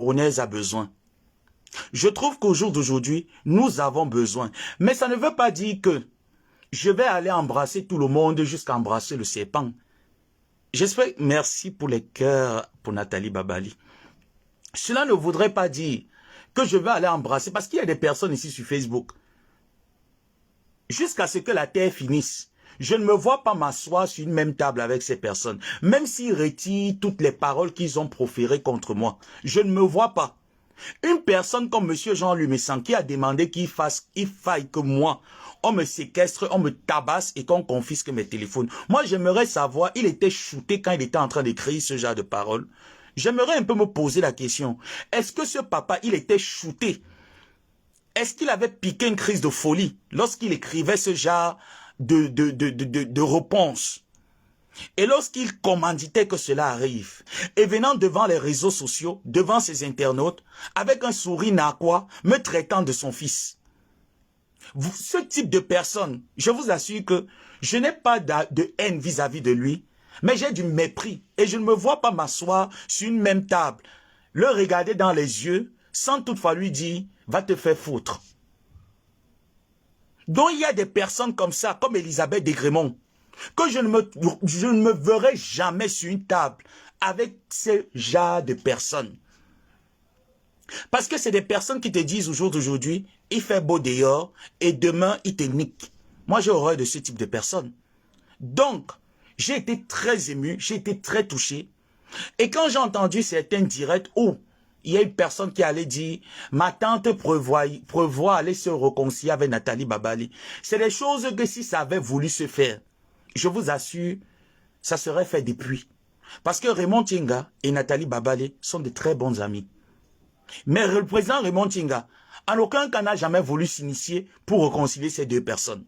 Camerounaise a besoin. Je trouve qu'au jour d'aujourd'hui, nous avons besoin. Mais ça ne veut pas dire que je vais aller embrasser tout le monde jusqu'à embrasser le serpent. J'espère, merci pour les cœurs pour Nathalie Babali. Cela ne voudrait pas dire que je vais aller embrasser, parce qu'il y a des personnes ici sur Facebook. Jusqu'à ce que la terre finisse, je ne me vois pas m'asseoir sur une même table avec ces personnes. Même s'ils retirent toutes les paroles qu'ils ont proférées contre moi, je ne me vois pas. Une personne comme M. Jean-Louis Messan qui a demandé qu'il faille que moi, on me séquestre, on me tabasse et qu'on confisque mes téléphones. Moi, j'aimerais savoir, il était shooté quand il était en train d'écrire ce genre de paroles. J'aimerais un peu me poser la question. Est-ce que ce papa, il était shooté? Est-ce qu'il avait piqué une crise de folie lorsqu'il écrivait ce genre de réponse? Et lorsqu'il commanditait que cela arrive, et venant devant les réseaux sociaux, devant ses internautes, avec un sourire narquois, me traitant de son fils. Ce type de personne, je vous assure que je n'ai pas de haine vis-à-vis de lui, mais j'ai du mépris. Et je ne me vois pas m'asseoir sur une même table, le regarder dans les yeux, sans toutefois lui dire, va te faire foutre. Donc il y a des personnes comme ça, comme Elisabeth Desgrémont, que je ne me verrai jamais sur une table avec ce genre de personnes. Parce que c'est des personnes qui te disent au jour d'aujourd'hui, il fait beau dehors et demain il te nique. Moi j'ai horreur de ce type de personnes. Donc, j'ai été très ému, j'ai été très touché. Et quand j'ai entendu certains directs où il y a une personne qui allait dire, ma tante prévoit aller se réconcilier avec Nathalie Babali. C'est des choses que si ça avait voulu se faire, je vous assure, ça serait fait depuis. Parce que Raymond Tinga et Nathalie Babali sont de très bons amis. Mais le président Raymond Tinga, en aucun cas n'a jamais voulu s'initier pour réconcilier ces deux personnes.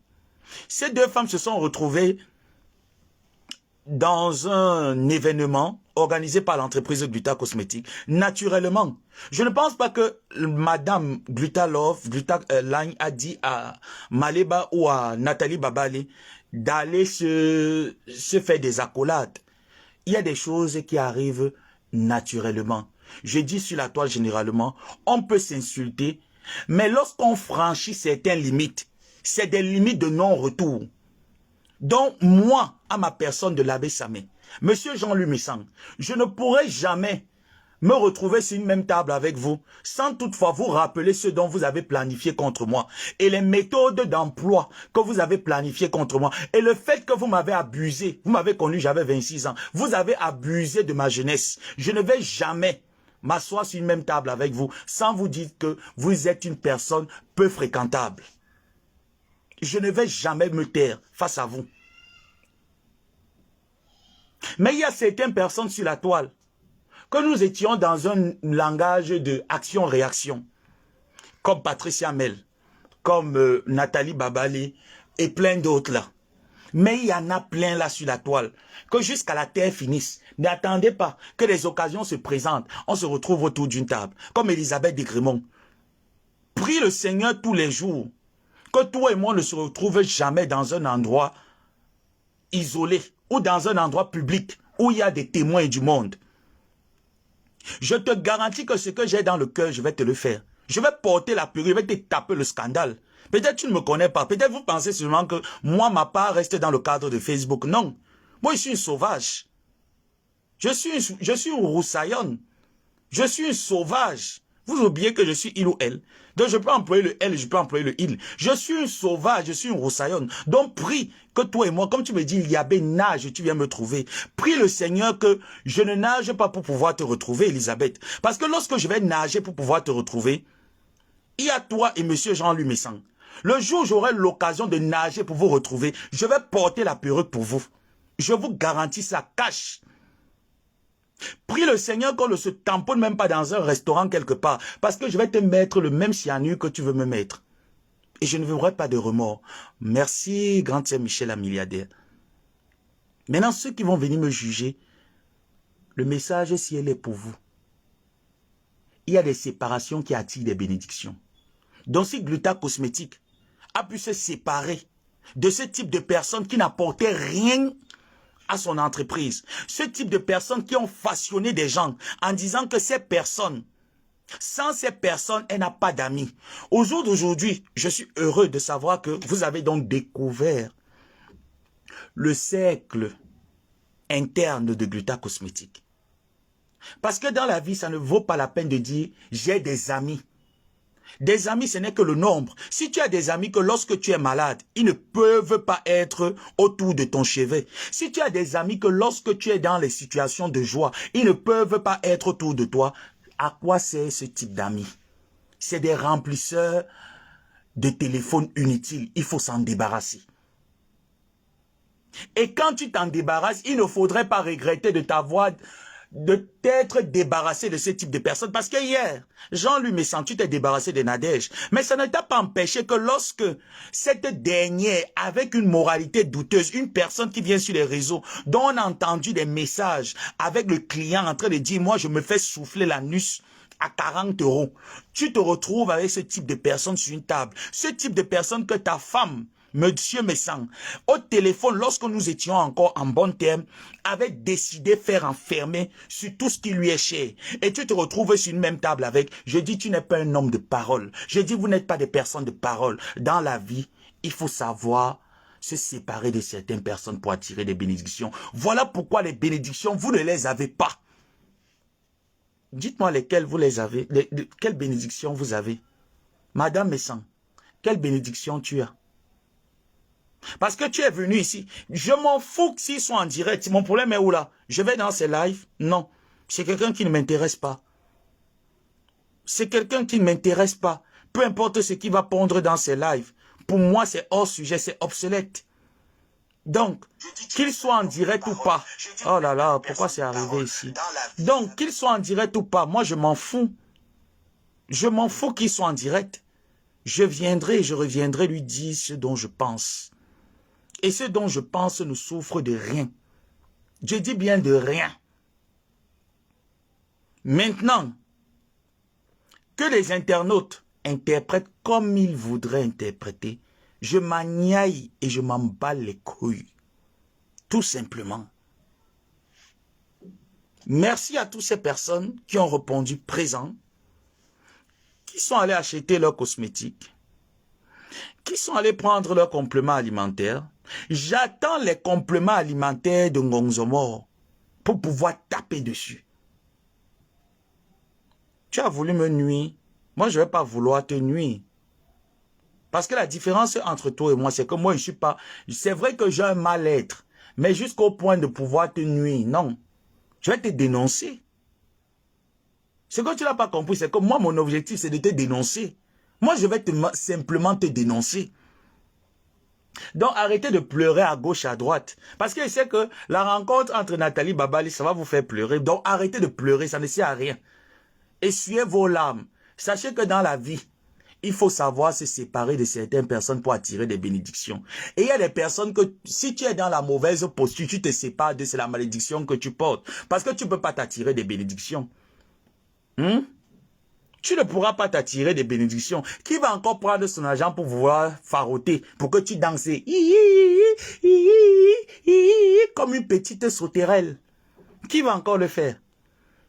Ces deux femmes se sont retrouvées dans un événement organisé par l'entreprise Gluta Cosmétique. Naturellement, je ne pense pas que Madame Gluta Line a dit à Maleba ou à Nathalie Babali d'aller se faire des accolades. Il y a des choses qui arrivent naturellement. Je dis sur la toile généralement, on peut s'insulter, mais lorsqu'on franchit certaines limites, c'est des limites de non-retour. Donc moi, à ma personne de l'abbé Samé, Monsieur Jean-Louis Messan, je ne pourrai jamais me retrouver sur une même table avec vous, sans toutefois vous rappeler ce dont vous avez planifié contre moi, et les méthodes d'emploi que vous avez planifiées contre moi, et le fait que vous m'avez abusé, vous m'avez connu, j'avais 26 ans, vous avez abusé de ma jeunesse. Je ne vais jamais m'asseoir sur une même table avec vous, sans vous dire que vous êtes une personne peu fréquentable. Je ne vais jamais me taire face à vous. Mais il y a certaines personnes sur la toile que nous étions dans un langage de action-réaction, comme Patricia Mel, comme Nathalie Babali et plein d'autres là. Mais il y en a plein là sur la toile, que jusqu'à la terre finisse. N'attendez pas que les occasions se présentent, on se retrouve autour d'une table, comme Elisabeth Desgrémont. Prie le Seigneur tous les jours, que toi et moi ne se retrouvent jamais dans un endroit isolé, ou dans un endroit public, où il y a des témoins du monde. Je te garantis que ce que j'ai dans le cœur, je vais te le faire. Je vais porter la purée, je vais te taper le scandale. Peut-être tu ne me connais pas. Peut-être vous pensez seulement que moi, ma part reste dans le cadre de Facebook. Non. Moi, je suis une sauvage. Je suis une roussaillonne. Je suis une sauvage. Vous oubliez que je suis il ou elle. Donc je peux employer le elle, je peux employer le il. Je suis une sauvage, je suis une roussaillonne. Donc prie que toi et moi, comme tu me dis, il y a ben nage, tu viens me trouver. Prie le Seigneur que je ne nage pas pour pouvoir te retrouver, Elisabeth. Parce que lorsque je vais nager pour pouvoir te retrouver, il y a toi et monsieur Jean-Louis Messan. Le jour où j'aurai l'occasion de nager pour vous retrouver, je vais porter la perruque pour vous. Je vous garantis ça, cache. Prie le Seigneur qu'on ne se tamponne même pas dans un restaurant quelque part. Parce que je vais te mettre le même cyanure que tu veux me mettre. Et je ne veux pas de remords. Merci, grand Sœur Michel, la milliardaire. Maintenant, ceux qui vont venir me juger, le message, si elle est pour vous. Il y a des séparations qui attirent des bénédictions. Donc si Gluta Cosmétique a pu se séparer de ce type de personnes qui n'apportaient rien à son entreprise. Ce type de personnes qui ont façonné des gens en disant que ces personnes Sans ces personnes, elle n'a pas d'amis. Au jour d'aujourd'hui, je suis heureux de savoir que vous avez donc découvert le cercle interne de Gluta Cosmétique. Parce que dans la vie, ça ne vaut pas la peine de dire « j'ai des amis ». Des amis, ce n'est que le nombre. Si tu as des amis que lorsque tu es malade, ils ne peuvent pas être autour de ton chevet. Si tu as des amis que lorsque tu es dans les situations de joie, ils ne peuvent pas être autour de toi, à quoi sert ce type d'amis? C'est des remplisseurs de téléphones inutiles. Il faut s'en débarrasser. Et quand tu t'en débarrasses, il ne faudrait pas regretter de t'être débarrassé de ce type de personnes. Parce que hier, Jean-Louis Messan, tu t'es débarrassé de Nadège. Mais ça ne t'a pas empêché que lorsque cette dernière, avec une moralité douteuse, une personne qui vient sur les réseaux, dont on a entendu des messages avec le client en train de dire, moi je me fais souffler l'anus à 40 €. Tu te retrouves avec ce type de personne sur une table. Ce type de personne que ta femme, Monsieur Messan, au téléphone, lorsque nous étions encore en bon terme, avait décidé de faire enfermer sur tout ce qui lui est cher. Et tu te retrouves sur une même table avec. Je dis, tu n'es pas un homme de parole. Je dis, vous n'êtes pas des personnes de parole. Dans la vie, il faut savoir se séparer de certaines personnes pour attirer des bénédictions. Voilà pourquoi les bénédictions, vous ne les avez pas. Dites-moi lesquelles vous les avez. Quelles bénédictions vous avez? Madame Messan, quelle bénédiction tu as? Parce que tu es venu ici. Je m'en fous s'ils sont en direct. Mon problème est où là? Je vais dans ces lives? Non. C'est quelqu'un qui ne m'intéresse pas. C'est quelqu'un qui ne m'intéresse pas. Peu importe ce qui va pondre dans ces lives. Pour moi, c'est hors sujet, c'est obsolète. Donc, qu'il soit en direct ou pas. Oh là là, pourquoi c'est arrivé ici? Donc, qu'il soit en direct ou pas, moi je m'en fous. Je m'en fous qu'il soit en direct. Je viendrai et je reviendrai lui dire ce dont je pense. Et ce dont je pense ne souffre de rien. Je dis bien de rien. Maintenant, que les internautes interprètent comme ils voudraient interpréter, je m'agnaille et je m'en bats les couilles. Tout simplement. Merci à toutes ces personnes qui ont répondu présent, qui sont allés acheter leurs cosmétiques, qui sont allés prendre leurs compléments alimentaires. J'attends les compléments alimentaires de Ngonzomo pour pouvoir taper dessus. Tu as voulu me nuire. Moi, je ne vais pas vouloir te nuire. Parce que la différence entre toi et moi, c'est que moi, je ne suis pas... C'est vrai que j'ai un mal-être, mais jusqu'au point de pouvoir te nuire, non. Je vais te dénoncer. Ce que tu n'as pas compris, c'est que moi, mon objectif, c'est de te dénoncer. Moi, je vais simplement te dénoncer. Donc, arrêtez de pleurer à gauche, à droite. Parce que je sais que la rencontre entre Nathalie Babali, ça va vous faire pleurer. Donc, arrêtez de pleurer, ça ne sert à rien. Essuyez vos larmes. Sachez que dans la vie, il faut savoir se séparer de certaines personnes pour attirer des bénédictions. Et il y a des personnes que, si tu es dans la mauvaise posture, tu te sépares de, c'est la malédiction que tu portes. Parce que tu ne peux pas t'attirer des bénédictions. Tu ne pourras pas t'attirer des bénédictions. Qui va encore prendre son argent pour vouloir faroter, pour que tu danses comme une petite sauterelle? Qui va encore le faire?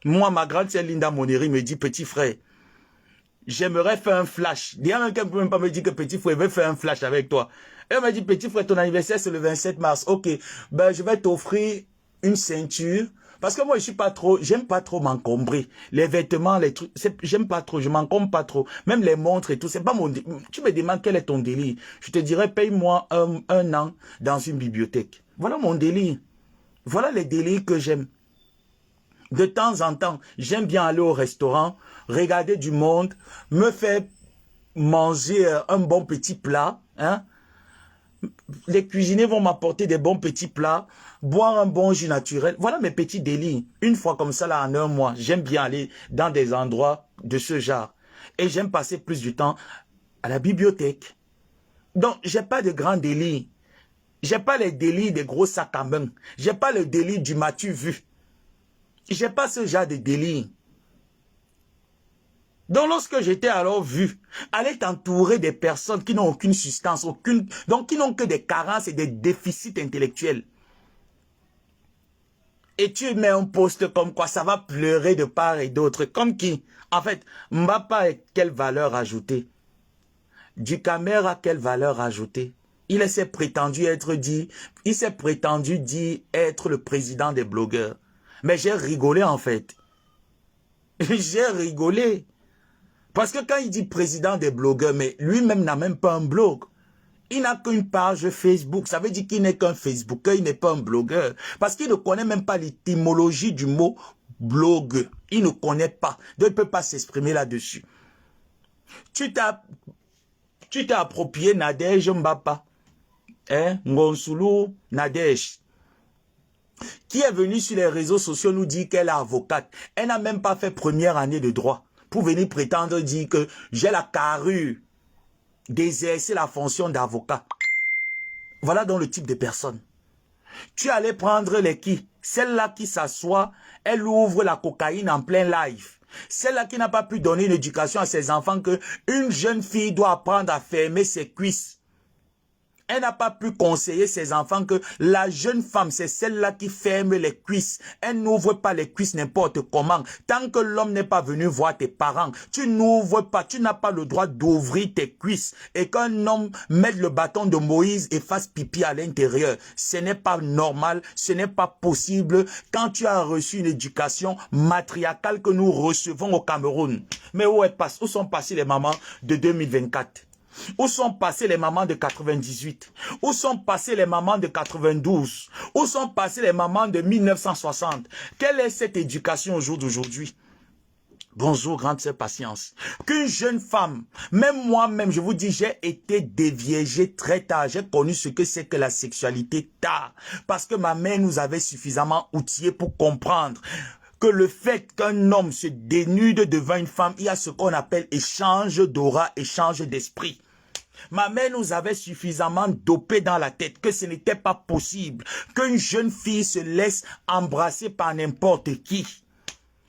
Moi, ma grande sœur Linda Moneri me dit, petit frère, j'aimerais faire un flash. Déjà, même qu'elle ne peut même pas me dire que petit frère veut faire un flash avec toi. Elle m'a dit, petit frère, ton anniversaire, c'est le 27 mars. Ok, ben, je vais t'offrir une ceinture. Parce que moi, je suis pas trop, j'aime pas trop m'encombrer. Les vêtements, les trucs, j'aime pas trop, je m'encombre pas trop. Même les montres et tout, c'est pas mon... Tu me demandes quel est ton délire. Je te dirais, paye-moi un an dans une bibliothèque. Voilà mon délire. Voilà les délires que j'aime. De temps en temps, j'aime bien aller au restaurant, regarder du monde, me faire manger un bon petit plat, hein. Les cuisiniers vont m'apporter des bons petits plats, boire un bon jus naturel. Voilà mes petits délires. Une fois comme ça, là, en un mois, j'aime bien aller dans des endroits de ce genre. Et j'aime passer plus du temps à la bibliothèque. Donc, j'ai pas de grands délires. J'ai pas les délires des gros sacs à main. J'ai pas le délire du m'as-tu vu. J'ai pas ce genre de délire. Donc, lorsque j'étais alors vu, aller t'entourer des personnes qui n'ont aucune substance, donc qui n'ont que des carences et des déficits intellectuels. Et tu mets un post comme quoi ça va pleurer de part et d'autre. Comme qui? En fait, Mbappa, quelle valeur ajoutée? Du caméra, quelle valeur ajoutée? Il s'est prétendu être être le président des blogueurs. Mais j'ai rigolé en fait. J'ai rigolé. Parce que quand il dit président des blogueurs, mais lui-même n'a même pas un blog. Il n'a qu'une page Facebook. Ça veut dire qu'il n'est qu'un Facebooker, il n'est pas un blogueur. Parce qu'il ne connaît même pas l'étymologie du mot blog. Il ne connaît pas. Donc il ne peut pas s'exprimer là-dessus. Tu t'es approprié Nadège Mbappa. Ngonsulu Nadège. Qui est venue sur les réseaux sociaux nous dire qu'elle est avocate. Elle n'a même pas fait première année de droit. Pour venir prétendre dire que j'ai la carrure d'exercer la fonction d'avocat. Voilà donc le type de personne. Tu allais prendre les qui? Celle-là qui s'assoit, elle ouvre la cocaïne en plein live. Celle-là qui n'a pas pu donner une éducation à ses enfants que une jeune fille doit apprendre à fermer ses cuisses. Elle n'a pas pu conseiller ses enfants que la jeune femme, c'est celle-là qui ferme les cuisses. Elle n'ouvre pas les cuisses n'importe comment. Tant que l'homme n'est pas venu voir tes parents, tu n'ouvres pas, tu n'as pas le droit d'ouvrir tes cuisses. Et qu'un homme mette le bâton de Moïse et fasse pipi à l'intérieur, ce n'est pas normal, ce n'est pas possible quand tu as reçu une éducation matriarcale que nous recevons au Cameroun. Mais où sont passées les mamans de 2024? Où sont passées les mamans de 98? Où sont passées les mamans de 92? Où sont passées les mamans de 1960? Quelle est cette éducation au jour d'aujourd'hui? Bonjour, grande sœur Patience. Qu'une jeune femme, même moi-même, je vous dis, j'ai été déviégé très tard. J'ai connu ce que c'est que la sexualité tard. Parce que ma mère nous avait suffisamment outillés pour comprendre que le fait qu'un homme se dénude devant une femme, il y a ce qu'on appelle échange d'aura, échange d'esprit. Ma mère nous avait suffisamment dopé dans la tête que ce n'était pas possible qu'une jeune fille se laisse embrasser par n'importe qui.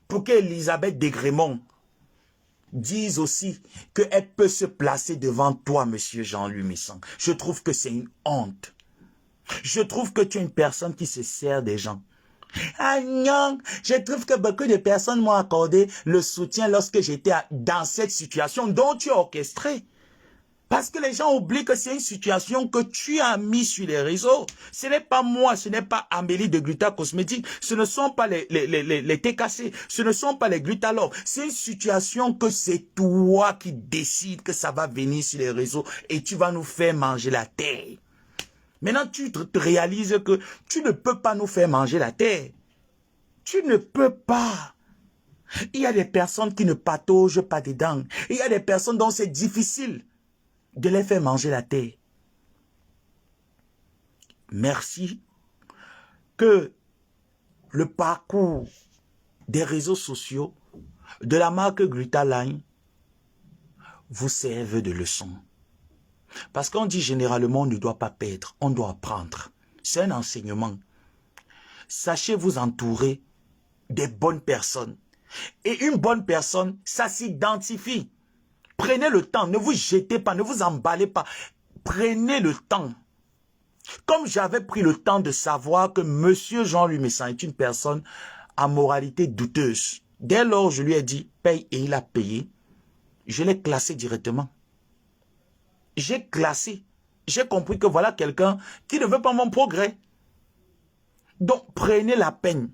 Pour qu'Elisabeth Desgrémont dise aussi qu'elle peut se placer devant toi, monsieur Jean-Louis Messon. Je trouve que c'est une honte. Je trouve que tu es une personne qui se sert des gens. Ah non, je trouve que beaucoup de personnes m'ont accordé le soutien lorsque j'étais dans cette situation dont tu as orchestré. Parce que les gens oublient que c'est une situation que tu as mis sur les réseaux. Ce n'est pas moi, ce n'est pas Amélie de Gluta Cosmétique, ce ne sont pas les TKC, ce ne sont pas les Glutalor. C'est une situation que c'est toi qui décides que ça va venir sur les réseaux et tu vas nous faire manger la terre. Maintenant, tu te réalises que tu ne peux pas nous faire manger la terre. Tu ne peux pas. Il y a des personnes qui ne pataugent pas dedans. Il y a des personnes dont c'est difficile de les faire manger la terre. Merci que le parcours des réseaux sociaux de la marque Glutaline vous serve de leçon. Parce qu'on dit généralement on ne doit pas perdre, on doit apprendre. C'est un enseignement. Sachez vous entourer des bonnes personnes. Et une bonne personne, ça s'identifie. Prenez le temps, ne vous jetez pas, ne vous emballez pas. Prenez le temps. Comme j'avais pris le temps de savoir que monsieur Jean-Louis Messon est une personne à moralité douteuse. Dès lors, je lui ai dit, paye et il a payé. Je l'ai classé directement. J'ai classé. J'ai compris que voilà quelqu'un qui ne veut pas mon progrès. Donc, prenez la peine.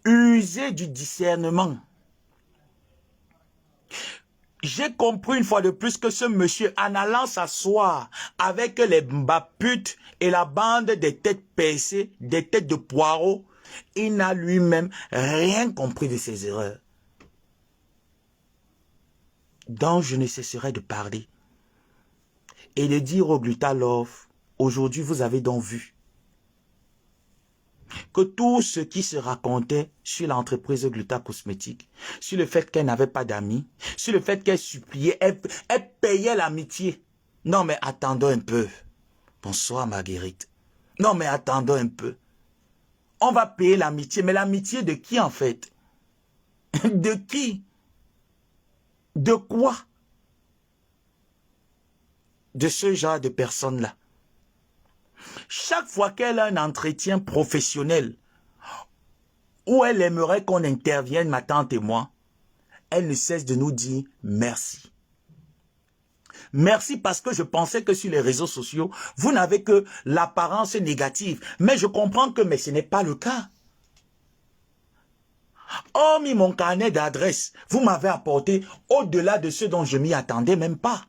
Usez du discernement. J'ai compris une fois de plus que ce monsieur, en allant s'asseoir avec les mbaputes et la bande des têtes percées, des têtes de poireaux, il n'a lui-même rien compris de ses erreurs. Donc je ne cesserai de parler et de dire au Glutalove, aujourd'hui vous avez donc vu que tout ce qui se racontait sur l'entreprise Gluta Cosmétique, sur le fait qu'elle n'avait pas d'amis, sur le fait qu'elle suppliait, elle payait l'amitié. Non mais attendons un peu. Bonsoir Marguerite. Non mais attendons un peu. On va payer l'amitié, mais l'amitié de qui en fait? De qui? De quoi? De ce genre de personnes-là. Chaque fois qu'elle a un entretien professionnel, où elle aimerait qu'on intervienne, ma tante et moi, elle ne cesse de nous dire merci. Merci parce que je pensais que sur les réseaux sociaux, vous n'avez que l'apparence négative. Mais je comprends que ce n'est pas le cas. Oh, mis mon carnet d'adresse, vous m'avez apporté au-delà de ce dont je m'y attendais même pas.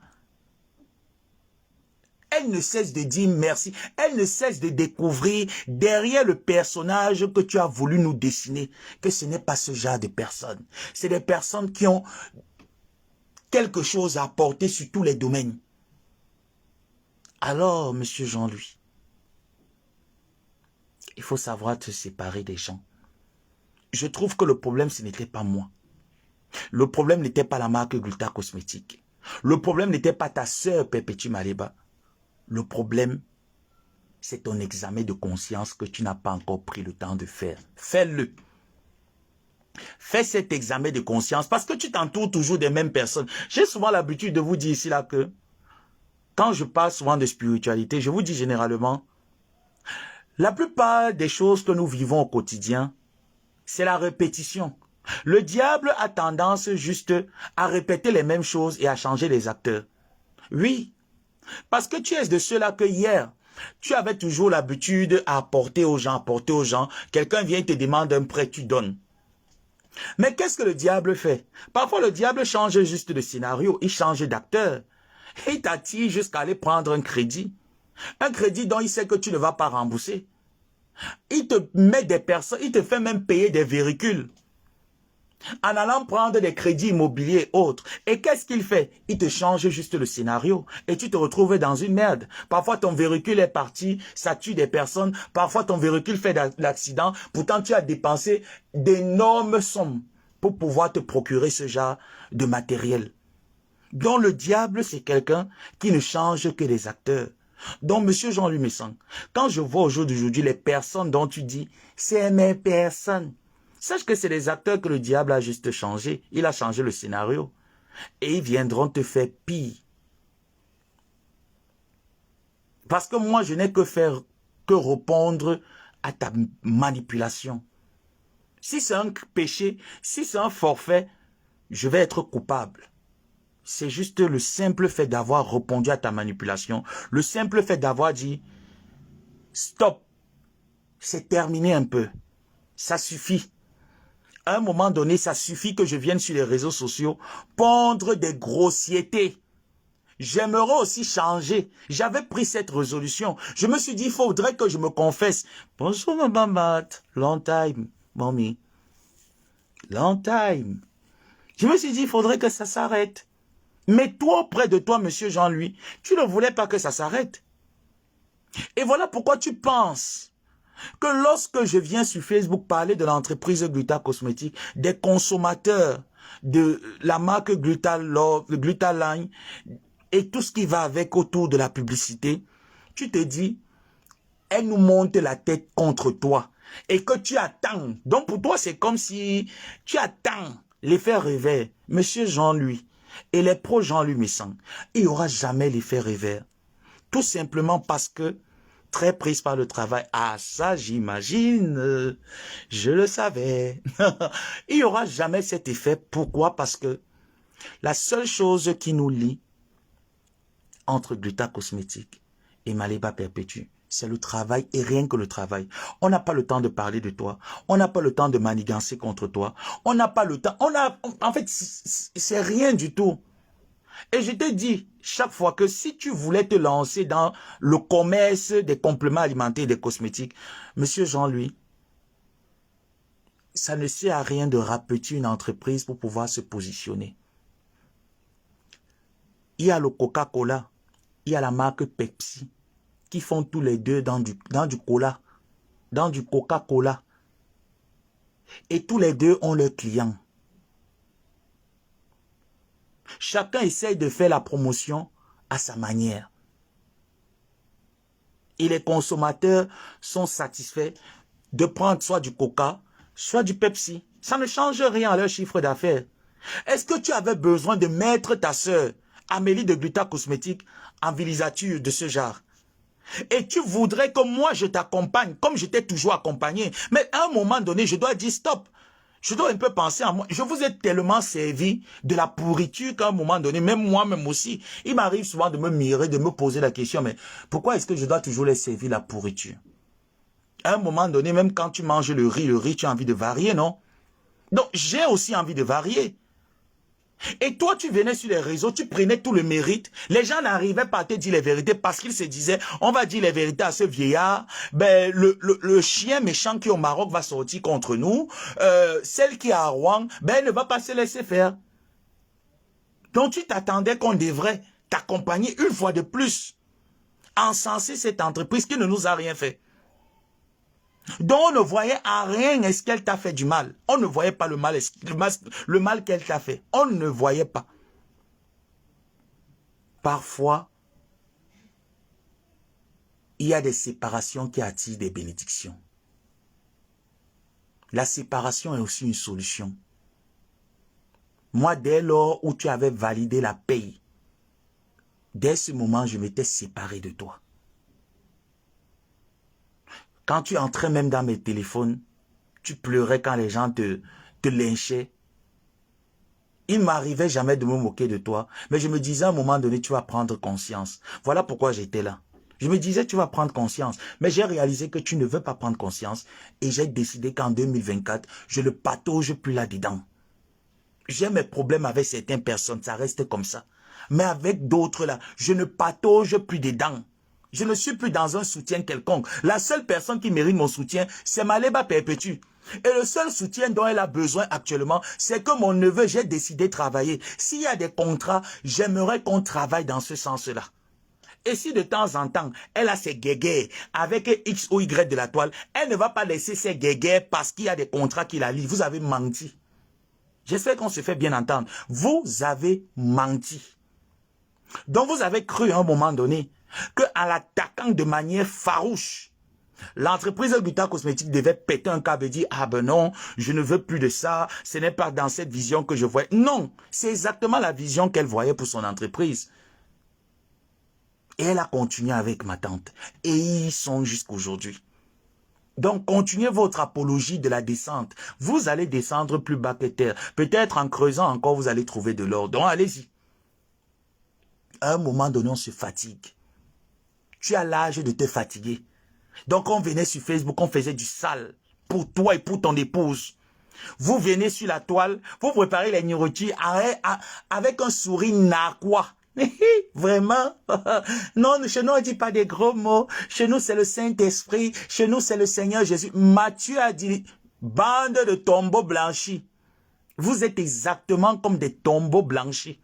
Elle ne cesse de dire merci. Elle ne cesse de découvrir derrière le personnage que tu as voulu nous dessiner que ce n'est pas ce genre de personnes. C'est des personnes qui ont quelque chose à apporter sur tous les domaines. Alors, monsieur Jean-Louis, il faut savoir te séparer des gens. Je trouve que le problème, ce n'était pas moi. Le problème n'était pas la marque Gluta Cosmétique. Le problème n'était pas ta sœur Perpétue Maleba. Le problème, c'est ton examen de conscience que tu n'as pas encore pris le temps de faire. Fais-le. Fais cet examen de conscience parce que tu t'entoures toujours des mêmes personnes. J'ai souvent l'habitude de vous dire ici là que quand je parle souvent de spiritualité, je vous dis généralement, la plupart des choses que nous vivons au quotidien, c'est la répétition. Le diable a tendance juste à répéter les mêmes choses et à changer les acteurs. Oui, parce que tu es de ceux-là que hier, tu avais toujours l'habitude à apporter aux gens, Quelqu'un vient te demander un prêt, tu donnes. Mais qu'est-ce que le diable fait? Parfois, le diable change juste de scénario, il change d'acteur. Il t'attire jusqu'à aller prendre un crédit. Un crédit dont il sait que tu ne vas pas rembourser. Il te met des personnes, il te fait même payer des véhicules. En allant prendre des crédits immobiliers autres. Et qu'est-ce qu'il fait? Il te change juste le scénario. Et tu te retrouves dans une merde. Parfois ton véhicule est parti, ça tue des personnes. Parfois ton véhicule fait l'accident. Pourtant tu as dépensé d'énormes sommes pour pouvoir te procurer ce genre de matériel. Donc le diable, c'est quelqu'un qui ne change que les acteurs. Donc, monsieur Jean-Louis Messang, quand je vois au jour d'aujourd'hui les personnes dont tu dis, c'est mes personnes, sache que c'est les acteurs que le diable a juste changé. Il a changé le scénario. Et ils viendront te faire pire. Parce que moi, je n'ai que répondre à ta manipulation. Si c'est un péché, si c'est un forfait, je vais être coupable. C'est juste le simple fait d'avoir répondu à ta manipulation. Le simple fait d'avoir dit, stop, c'est terminé un peu. Ça suffit. À un moment donné, ça suffit que je vienne sur les réseaux sociaux pondre des grossièretés. J'aimerais aussi changer. J'avais pris cette résolution. Je me suis dit, il faudrait que je me confesse. Bonjour, ma maman. Long time, mommy. Long time. Je me suis dit, il faudrait que ça s'arrête. Mais toi, auprès de toi, monsieur Jean-Louis, tu ne voulais pas que ça s'arrête. Et voilà pourquoi tu penses que lorsque je viens sur Facebook parler de l'entreprise Gluta Cosmétique, des consommateurs de la marque Gluta Line et tout ce qui va avec autour de la publicité, tu te dis, elle nous monte la tête contre toi et que tu attends. Donc pour toi, c'est comme si tu attends l'effet revers. Monsieur Jean-Louis, et les pros Jean-Louis Messang, il n'y aura jamais l'effet revers. Tout simplement parce que, très prise par le travail, ah ça j'imagine, je le savais. Il n'y aura jamais cet effet. Pourquoi? Parce que la seule chose qui nous lie entre Gluta Cosmétique et Maleba Perpétue, c'est le travail et rien que le travail. On n'a pas le temps de parler de toi. On n'a pas le temps de manigancer contre toi. On n'a pas le temps. En fait, c'est rien du tout. Et je te dis chaque fois que si tu voulais te lancer dans le commerce des compléments alimentaires et des cosmétiques, monsieur Jean-Louis, ça ne sert à rien de rapetir une entreprise pour pouvoir se positionner. Il y a le Coca-Cola, il y a la marque Pepsi, qui font tous les deux dans du cola, dans du Coca-Cola. Et tous les deux ont leurs clients. Chacun essaye de faire la promotion à sa manière. Et les consommateurs sont satisfaits de prendre soit du Coca, soit du Pepsi. Ça ne change rien à leur chiffre d'affaires. Est-ce que tu avais besoin de mettre ta sœur, Amélie de Gluta Cosmétique, en vilisature de ce genre? Et tu voudrais que moi je t'accompagne, comme je t'ai toujours accompagné. Mais à un moment donné, je dois dire stop. Je dois un peu penser à moi. Je vous ai tellement servi de la pourriture qu'à un moment donné, même moi-même aussi, il m'arrive souvent de me mirer, de me poser la question, mais pourquoi est-ce que je dois toujours les servir la pourriture? À un moment donné, même quand tu manges le riz, tu as envie de varier, non? Donc, j'ai aussi envie de varier. Et toi, tu venais sur les réseaux, tu prenais tout le mérite. Les gens n'arrivaient pas à te dire les vérités parce qu'ils se disaient, on va dire les vérités à ce vieillard. Ben, le chien méchant qui est au Maroc va sortir contre nous. Celle qui est à Rouen, ben, elle ne va pas se laisser faire. Donc, tu t'attendais qu'on devrait t'accompagner une fois de plus. Encenser cette entreprise qui ne nous a rien fait. Donc on ne voyait à rien est-ce qu'elle t'a fait du mal. On ne voyait pas le mal qu'elle t'a fait. On ne voyait pas. Parfois, il y a des séparations qui attirent des bénédictions. La séparation est aussi une solution. Moi, dès lors où tu avais validé la paye, dès ce moment, je m'étais séparé de toi. Quand tu entrais même dans mes téléphones, tu pleurais quand les gens te lynchaient. Il m'arrivait jamais de me moquer de toi, mais je me disais à un moment donné, tu vas prendre conscience. Voilà pourquoi j'étais là. Je me disais, tu vas prendre conscience, mais j'ai réalisé que tu ne veux pas prendre conscience et j'ai décidé qu'en 2024, je ne patauge plus là-dedans. J'ai mes problèmes avec certaines personnes, ça reste comme ça. Mais avec d'autres là, je ne patauge plus dedans. Je ne suis plus dans un soutien quelconque. La seule personne qui mérite mon soutien, c'est Maléba Perpétue. Et le seul soutien dont elle a besoin actuellement, c'est que mon neveu, j'ai décidé de travailler. S'il y a des contrats, j'aimerais qu'on travaille dans ce sens-là. Et si de temps en temps, elle a ses guéguerres avec X ou Y de la toile, elle ne va pas laisser ses guéguerres parce qu'il y a des contrats qui la lient. Vous avez menti. J'espère qu'on se fait bien entendre. Vous avez menti. Donc vous avez cru à un moment donné qu'en l'attaquant de manière farouche, l'entreprise Gluta Cosmétique devait péter un câble et dire « Ah ben non, je ne veux plus de ça, ce n'est pas dans cette vision que je voyais. » Non, c'est exactement la vision qu'elle voyait pour son entreprise. Et elle a continué avec ma tante. Et ils sont jusqu'aujourd'hui. Donc, continuez votre apologie de la descente. Vous allez descendre plus bas que terre. Peut-être en creusant encore, vous allez trouver de l'or. Donc, allez-y. À un moment donné, on se fatigue. Tu as l'âge de te fatiguer. Donc, on venait sur Facebook, on faisait du sale pour toi et pour ton épouse. Vous venez sur la toile, vous préparez les nourritures avec un sourire narquois. Vraiment? Non, chez nous, on ne dit pas des gros mots. Chez nous, c'est le Saint-Esprit. Chez nous, c'est le Seigneur Jésus. Matthieu a dit, bande de tombeaux blanchis. Vous êtes exactement comme des tombeaux blanchis.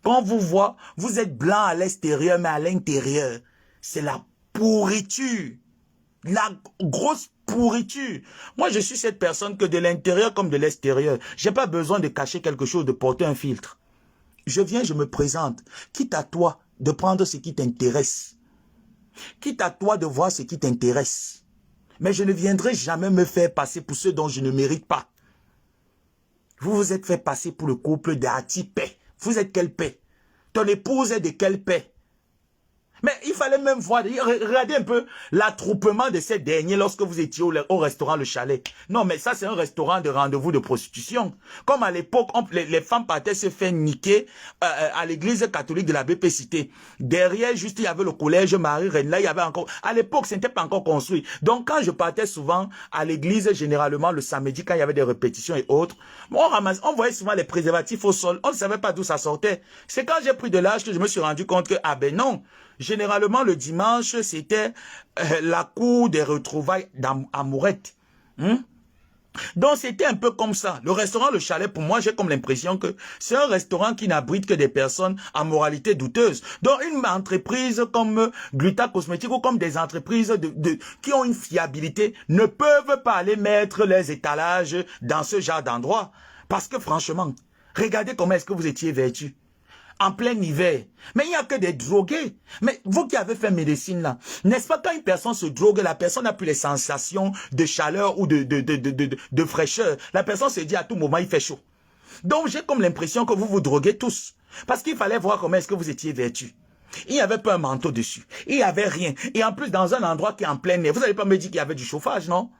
Quand on vous voit, vous êtes blanc à l'extérieur, mais à l'intérieur, c'est la pourriture. La grosse pourriture. Moi, je suis cette personne que de l'intérieur comme de l'extérieur. J'ai pas besoin de cacher quelque chose, de porter un filtre. Je viens, je me présente. Quitte à toi de prendre ce qui t'intéresse. Quitte à toi de voir ce qui t'intéresse. Mais je ne viendrai jamais me faire passer pour ceux dont je ne mérite pas. Vous vous êtes fait passer pour le couple d'Ati Paix. Vous êtes quelle paix? Ton épouse est de quelle paix? Mais il fallait même voir, regardez un peu l'attroupement de ces derniers lorsque vous étiez au restaurant Le Chalet. Non, mais ça, c'est un restaurant de rendez-vous de prostitution. Comme à l'époque, les femmes partaient se faire niquer à l'église catholique de la BP Cité. Derrière, juste, il y avait le collège Marie-Reine. Là, il y avait encore... À l'époque, ce n'était pas encore construit. Donc, quand je partais souvent à l'église, généralement, le samedi, quand il y avait des répétitions et autres, on voyait souvent les préservatifs au sol. On ne savait pas d'où ça sortait. C'est quand j'ai pris de l'âge que je me suis rendu compte que, ah ben non, généralement, le dimanche, c'était la cour des retrouvailles d'Amourette. Donc, c'était un peu comme ça. Le restaurant Le Chalet, pour moi, j'ai comme l'impression que c'est un restaurant qui n'abrite que des personnes à moralité douteuse. Donc, une entreprise comme Gluta Cosmétique ou comme des entreprises qui ont une fiabilité ne peuvent pas aller mettre les étalages dans ce genre d'endroit. Parce que franchement, regardez comment est-ce que vous étiez vêtus. En plein hiver. Mais il n'y a que des drogués. Mais vous qui avez fait médecine là, n'est-ce pas quand une personne se drogue, la personne n'a plus les sensations de chaleur ou de fraîcheur. La personne se dit à tout moment, il fait chaud. Donc j'ai comme l'impression que vous vous droguez tous. Parce qu'il fallait voir comment est-ce que vous étiez vêtus. Il n'y avait pas un manteau dessus. Il n'y avait rien. Et en plus, dans un endroit qui est en plein air. Vous n'allez pas me dire qu'il y avait du chauffage, non?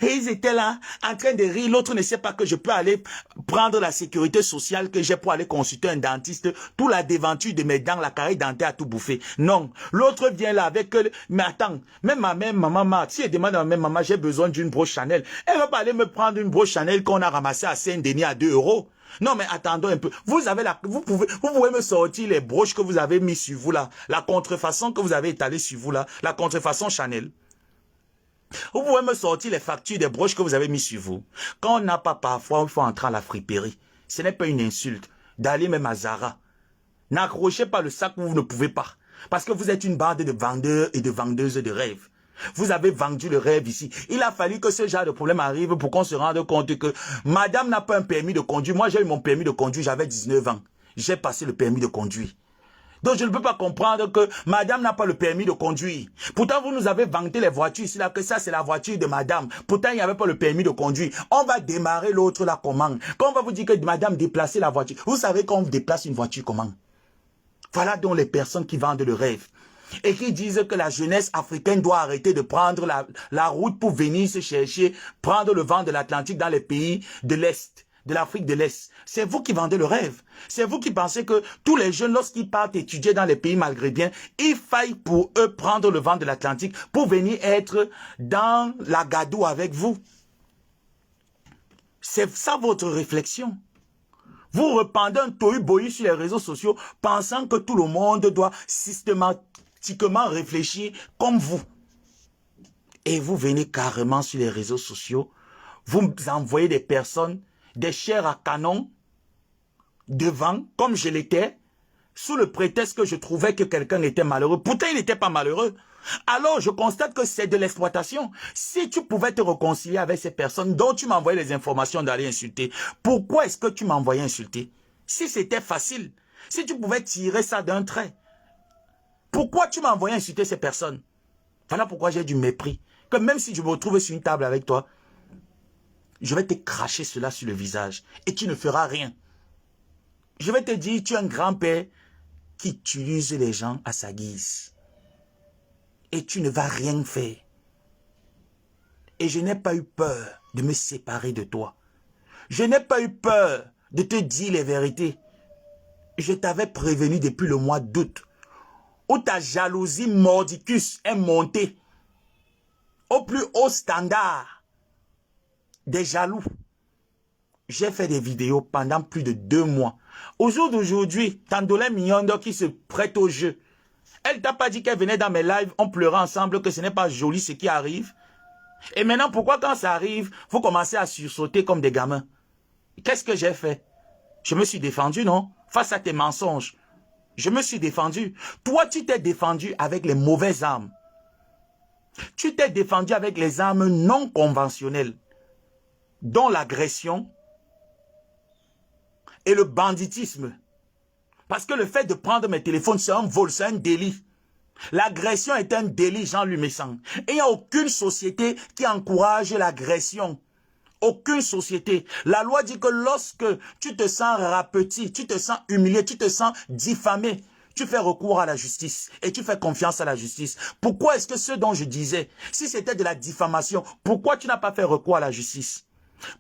Et ils étaient là, en train de rire. L'autre ne sait pas que je peux aller prendre la sécurité sociale que j'ai pour aller consulter un dentiste. Tout la déventure de mes dents, la carie dentaire a tout bouffé. Non. L'autre vient là avec... Mais attends, même ma mère, maman, si elle demande à ma mère, maman, j'ai besoin d'une broche Chanel, elle va pas aller me prendre une broche Chanel qu'on a ramassée à Saint-Denis à 2 €. Non, mais attendons un peu. Vous pouvez me sortir les broches que vous avez mis sur vous là. La contrefaçon que vous avez étalée sur vous là. La contrefaçon Chanel. Vous pouvez me sortir les factures des broches que vous avez mis sur vous. Quand on n'a pas parfois, il faut entrer à la friperie. Ce n'est pas une insulte d'aller même à Zara. N'accrochez pas le sac où vous ne pouvez pas. Parce que vous êtes une bande de vendeurs et de vendeuses de rêves. Vous avez vendu le rêve ici. Il a fallu que ce genre de problème arrive pour qu'on se rende compte que madame n'a pas un permis de conduire. Moi, j'ai eu mon permis de conduire, j'avais 19 ans. J'ai passé le permis de conduire. Donc, je ne peux pas comprendre que madame n'a pas le permis de conduire. Pourtant, vous nous avez vanté les voitures ici, là, que ça, c'est la voiture de madame. Pourtant, il n'y avait pas le permis de conduire. On va démarrer l'autre, la commande. Quand on va vous dire que madame déplacer la voiture, vous savez qu'on déplace une voiture comment? Voilà donc les personnes qui vendent le rêve. Et qui disent que la jeunesse africaine doit arrêter de prendre la route pour venir se chercher, prendre le vent de l'Atlantique dans les pays de l'Est, de l'Afrique de l'Est. C'est vous qui vendez le rêve. C'est vous qui pensez que tous les jeunes, lorsqu'ils partent étudier dans les pays maghrébiens, il faille pour eux prendre le vent de l'Atlantique pour venir être dans la gadoue avec vous. C'est ça votre réflexion. Vous rependez un tohu-bohu sur les réseaux sociaux pensant que tout le monde doit systématiquement réfléchir comme vous. Et vous venez carrément sur les réseaux sociaux, vous envoyez des personnes, des chairs à canon, devant, comme je l'étais, sous le prétexte que je trouvais que quelqu'un était malheureux. Pourtant, il n'était pas malheureux. Alors, je constate que c'est de l'exploitation. Si tu pouvais te réconcilier avec ces personnes dont tu m'envoyais les informations d'aller insulter, pourquoi est-ce que tu m'envoyais insulter? Si c'était facile, si tu pouvais tirer ça d'un trait, pourquoi tu m'envoyais insulter ces personnes? Voilà pourquoi j'ai du mépris. Que même si je me retrouve sur une table avec toi, je vais te cracher cela sur le visage et tu ne feras rien. Je vais te dire, tu es un grand-père qui utilise les gens à sa guise. Et tu ne vas rien faire. Et je n'ai pas eu peur de me séparer de toi. Je n'ai pas eu peur de te dire les vérités. Je t'avais prévenu depuis le mois d'août, où ta jalousie mordicus est montée au plus haut standard des jaloux. J'ai fait des vidéos pendant plus de 2 mois. Au jour d'aujourd'hui, Tandolin Mignondo qui se prête au jeu, elle t'a pas dit qu'elle venait dans mes lives, on pleurait ensemble, que ce n'est pas joli ce qui arrive. Et maintenant, pourquoi quand ça arrive, vous commencez à sursauter comme des gamins? Qu'est-ce que j'ai fait? Je me suis défendu, non? Face à tes mensonges. Je me suis défendu. Toi, tu t'es défendu avec les mauvaises armes. Tu t'es défendu avec les armes non conventionnelles, dont l'agression et le banditisme. Parce que le fait de prendre mes téléphones, c'est un vol, c'est un délit. L'agression est un délit, Jean-Louis Messang. Et il n'y a aucune société qui encourage l'agression. Aucune société. La loi dit que lorsque tu te sens rapetit, tu te sens humilié, tu te sens diffamé, tu fais recours à la justice et tu fais confiance à la justice. Pourquoi est-ce que ce dont je disais, si c'était de la diffamation, pourquoi tu n'as pas fait recours à la justice?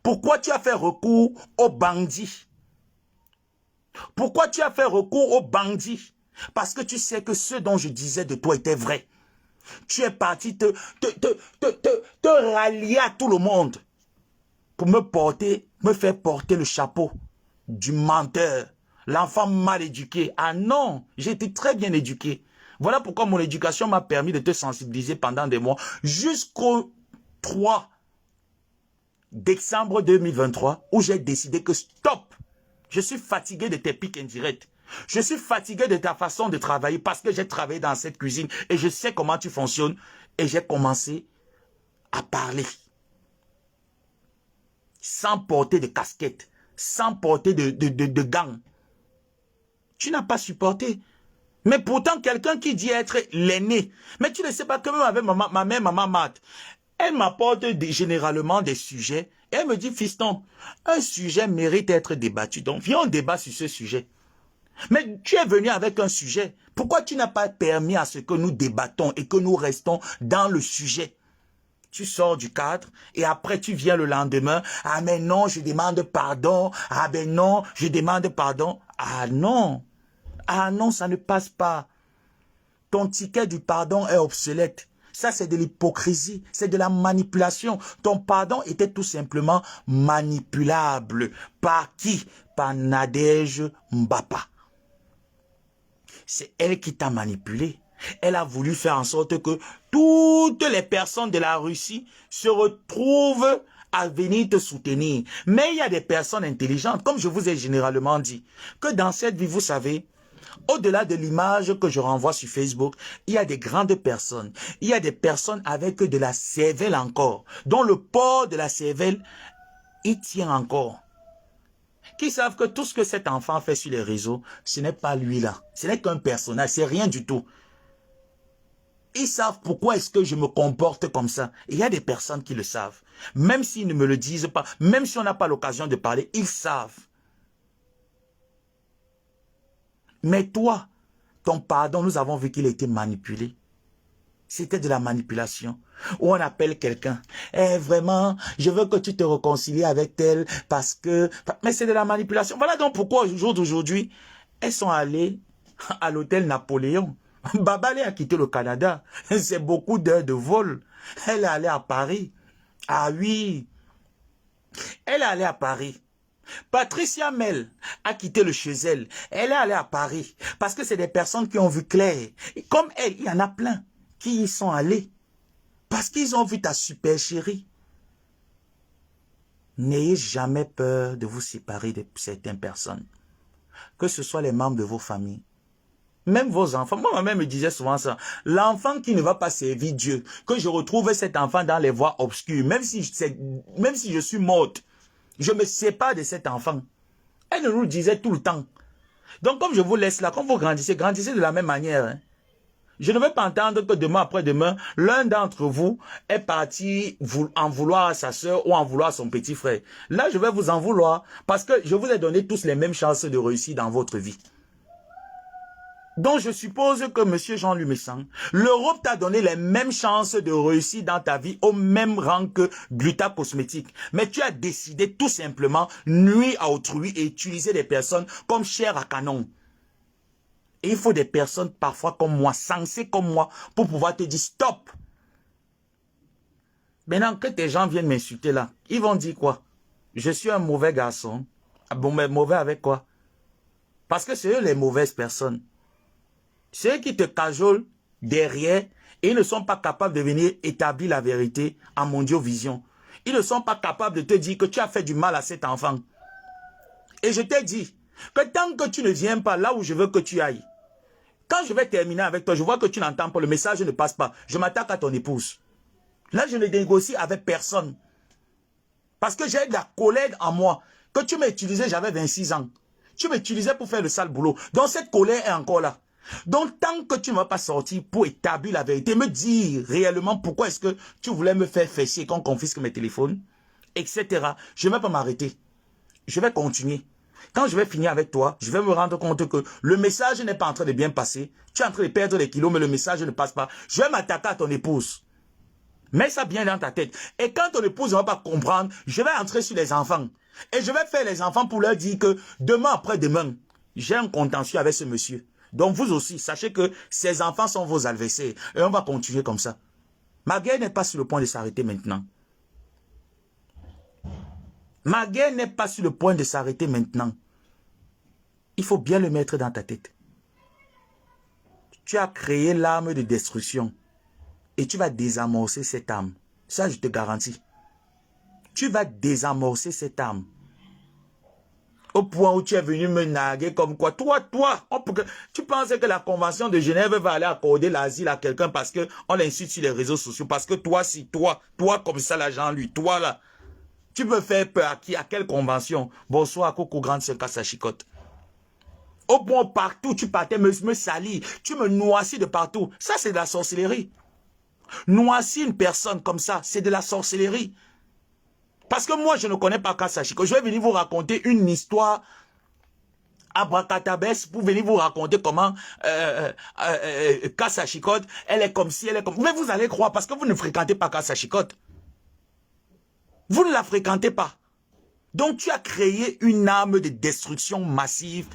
Pourquoi tu as fait recours aux bandits? Pourquoi tu as fait recours aux bandits? Parce que tu sais que ce dont je disais de toi était vrai. Tu es parti te rallier à tout le monde pour me faire porter le chapeau du menteur, l'enfant mal éduqué. Ah non, j'ai été très bien éduqué. Voilà pourquoi mon éducation m'a permis de te sensibiliser pendant des mois jusqu'au 3 décembre 2023 où j'ai décidé que stop. Je suis fatigué de tes pics indirects. Je suis fatigué de ta façon de travailler parce que j'ai travaillé dans cette cuisine et je sais comment tu fonctionnes. Et j'ai commencé à parler. Sans porter de casquette, sans porter de gants. Tu n'as pas supporté. Mais pourtant, quelqu'un qui dit être l'aîné. Mais tu ne sais pas que même avec ma mère, maman Mat, elle m'apporte généralement des sujets. Et elle me dit, fiston, un sujet mérite d'être débattu. Donc, viens, on débat sur ce sujet. Mais tu es venu avec un sujet. Pourquoi tu n'as pas permis à ce que nous débattons et que nous restons dans le sujet? Tu sors du cadre et après tu viens le lendemain. Ah mais non, je demande pardon. Ah ben non, je demande pardon. Ah non. Ah non, ça ne passe pas. Ton ticket du pardon est obsolète. Ça, c'est de l'hypocrisie, c'est de la manipulation. Ton pardon était tout simplement manipulable. Par qui? Par Nadège Mbapa. C'est elle qui t'a manipulé. Elle a voulu faire en sorte que toutes les personnes de la Russie se retrouvent à venir te soutenir. Mais il y a des personnes intelligentes, comme je vous ai généralement dit, que dans cette vie, vous savez, au-delà de l'image que je renvoie sur Facebook, il y a des grandes personnes. Il y a des personnes avec de la cervelle encore, dont le port de la cervelle, il tient encore. Qui savent que tout ce que cet enfant fait sur les réseaux, ce n'est pas lui là. Ce n'est qu'un personnage, c'est rien du tout. Ils savent pourquoi est-ce que je me comporte comme ça. Il y a des personnes qui le savent. Même s'ils ne me le disent pas, même si on n'a pas l'occasion de parler, ils savent. Mais toi, ton pardon, nous avons vu qu'il a été manipulé. C'était de la manipulation. Où on appelle quelqu'un. Eh, vraiment, je veux que tu te réconcilies avec elle parce que... Mais c'est de la manipulation. Voilà donc pourquoi au jour d'aujourd'hui, elles sont allées à l'hôtel Napoléon. Babale a quitté le Canada. C'est beaucoup d'heures de vol. Elle est allée à Paris. Ah oui. Elle est allée à Paris. Patricia Mel a quitté le chez elle. Elle est allée à Paris. Parce que c'est des personnes qui ont vu clair. Et comme elle, il y en a plein qui y sont allés. Parce qu'ils ont vu ta super chérie. N'ayez jamais peur de vous séparer de certaines personnes. Que ce soit les membres de vos familles. Même vos enfants. Moi, ma mère me disait souvent ça. L'enfant qui ne va pas servir Dieu. Que je retrouve cet enfant dans les voies obscures. Même si je suis morte. Je me sépare de cet enfant. Elle nous disait tout le temps. Donc, comme je vous laisse là, quand vous grandissez, grandissez de la même manière. Hein. Je ne veux pas entendre que demain après-demain, l'un d'entre vous est parti en vouloir à sa soeur ou en vouloir à son petit frère. Là, je vais vous en vouloir parce que je vous ai donné tous les mêmes chances de réussir dans votre vie. Donc, je suppose que M. Jean-Louis Messan, l'Europe t'a donné les mêmes chances de réussir dans ta vie au même rang que Gluta Cosmétique. Mais tu as décidé tout simplement nuire à autrui et utiliser des personnes comme chair à canon. Et il faut des personnes parfois comme moi, sensées comme moi, pour pouvoir te dire stop. Maintenant que tes gens viennent m'insulter là, ils vont dire quoi? Je suis un mauvais garçon. Ah bon, mais mauvais avec quoi? Parce que c'est eux les mauvaises personnes. Ceux qui te cajolent derrière et ils ne sont pas capables de venir établir la vérité en mondiovision. Ils ne sont pas capables de te dire que tu as fait du mal à cet enfant. Et je t'ai dit que tant que tu ne viens pas là où je veux que tu ailles, quand je vais terminer avec toi, je vois que tu n'entends pas, le message ne passe pas. Je m'attaque à ton épouse. Là, je ne négocie avec personne. Parce que j'ai de la colère en moi. Que tu m'as utilisé, j'avais 26 ans. Tu m'utilisais pour faire le sale boulot. Donc cette colère est encore là. Donc tant que tu ne vas pas sortir pour établir la vérité, me dire réellement pourquoi est-ce que tu voulais me faire fesser qu'on confisque mes téléphones, etc. Je ne vais pas m'arrêter. Je vais continuer. Quand je vais finir avec toi, je vais me rendre compte que le message n'est pas en train de bien passer. Tu es en train de perdre des kilos, mais le message ne passe pas. Je vais m'attaquer à ton épouse. Mets ça bien dans ta tête. Et quand ton épouse ne va pas comprendre, je vais entrer sur les enfants. Et je vais faire les enfants pour leur dire que demain après-demain, j'ai un contentieux avec ce monsieur. Donc vous aussi, sachez que ces enfants sont vos adversaires. Et on va continuer comme ça. Ma guerre n'est pas sur le point de s'arrêter maintenant. Ma guerre n'est pas sur le point de s'arrêter maintenant. Il faut bien le mettre dans ta tête. Tu as créé l'arme de destruction. Et tu vas désamorcer cette arme. Ça, je te garantis. Tu vas désamorcer cette arme. Au point où tu es venu me narguer comme quoi. Toi, tu penses que la Convention de Genève va aller accorder l'asile à quelqu'un parce qu'on l'insulte sur les réseaux sociaux. Parce que toi, si toi comme ça, là, Jean-Louis, toi, là, tu me fais peur à qui? À quelle convention? Bonsoir, coucou, grande sœur Kassachicotte. Au point partout, tu partais me salir. Tu me noircis de partout. Ça, c'est de la sorcellerie. Noircir une personne comme ça, c'est de la sorcellerie. Parce que moi, je ne connais pas Kassachiko. Je vais venir vous raconter une histoire abracadabès pour venir vous raconter comment Kassa Chicotte, elle est comme si, elle est comme... Mais vous allez croire parce que vous ne fréquentez pas Kassa Chicotte. Vous ne la fréquentez pas. Donc tu as créé une arme de destruction massive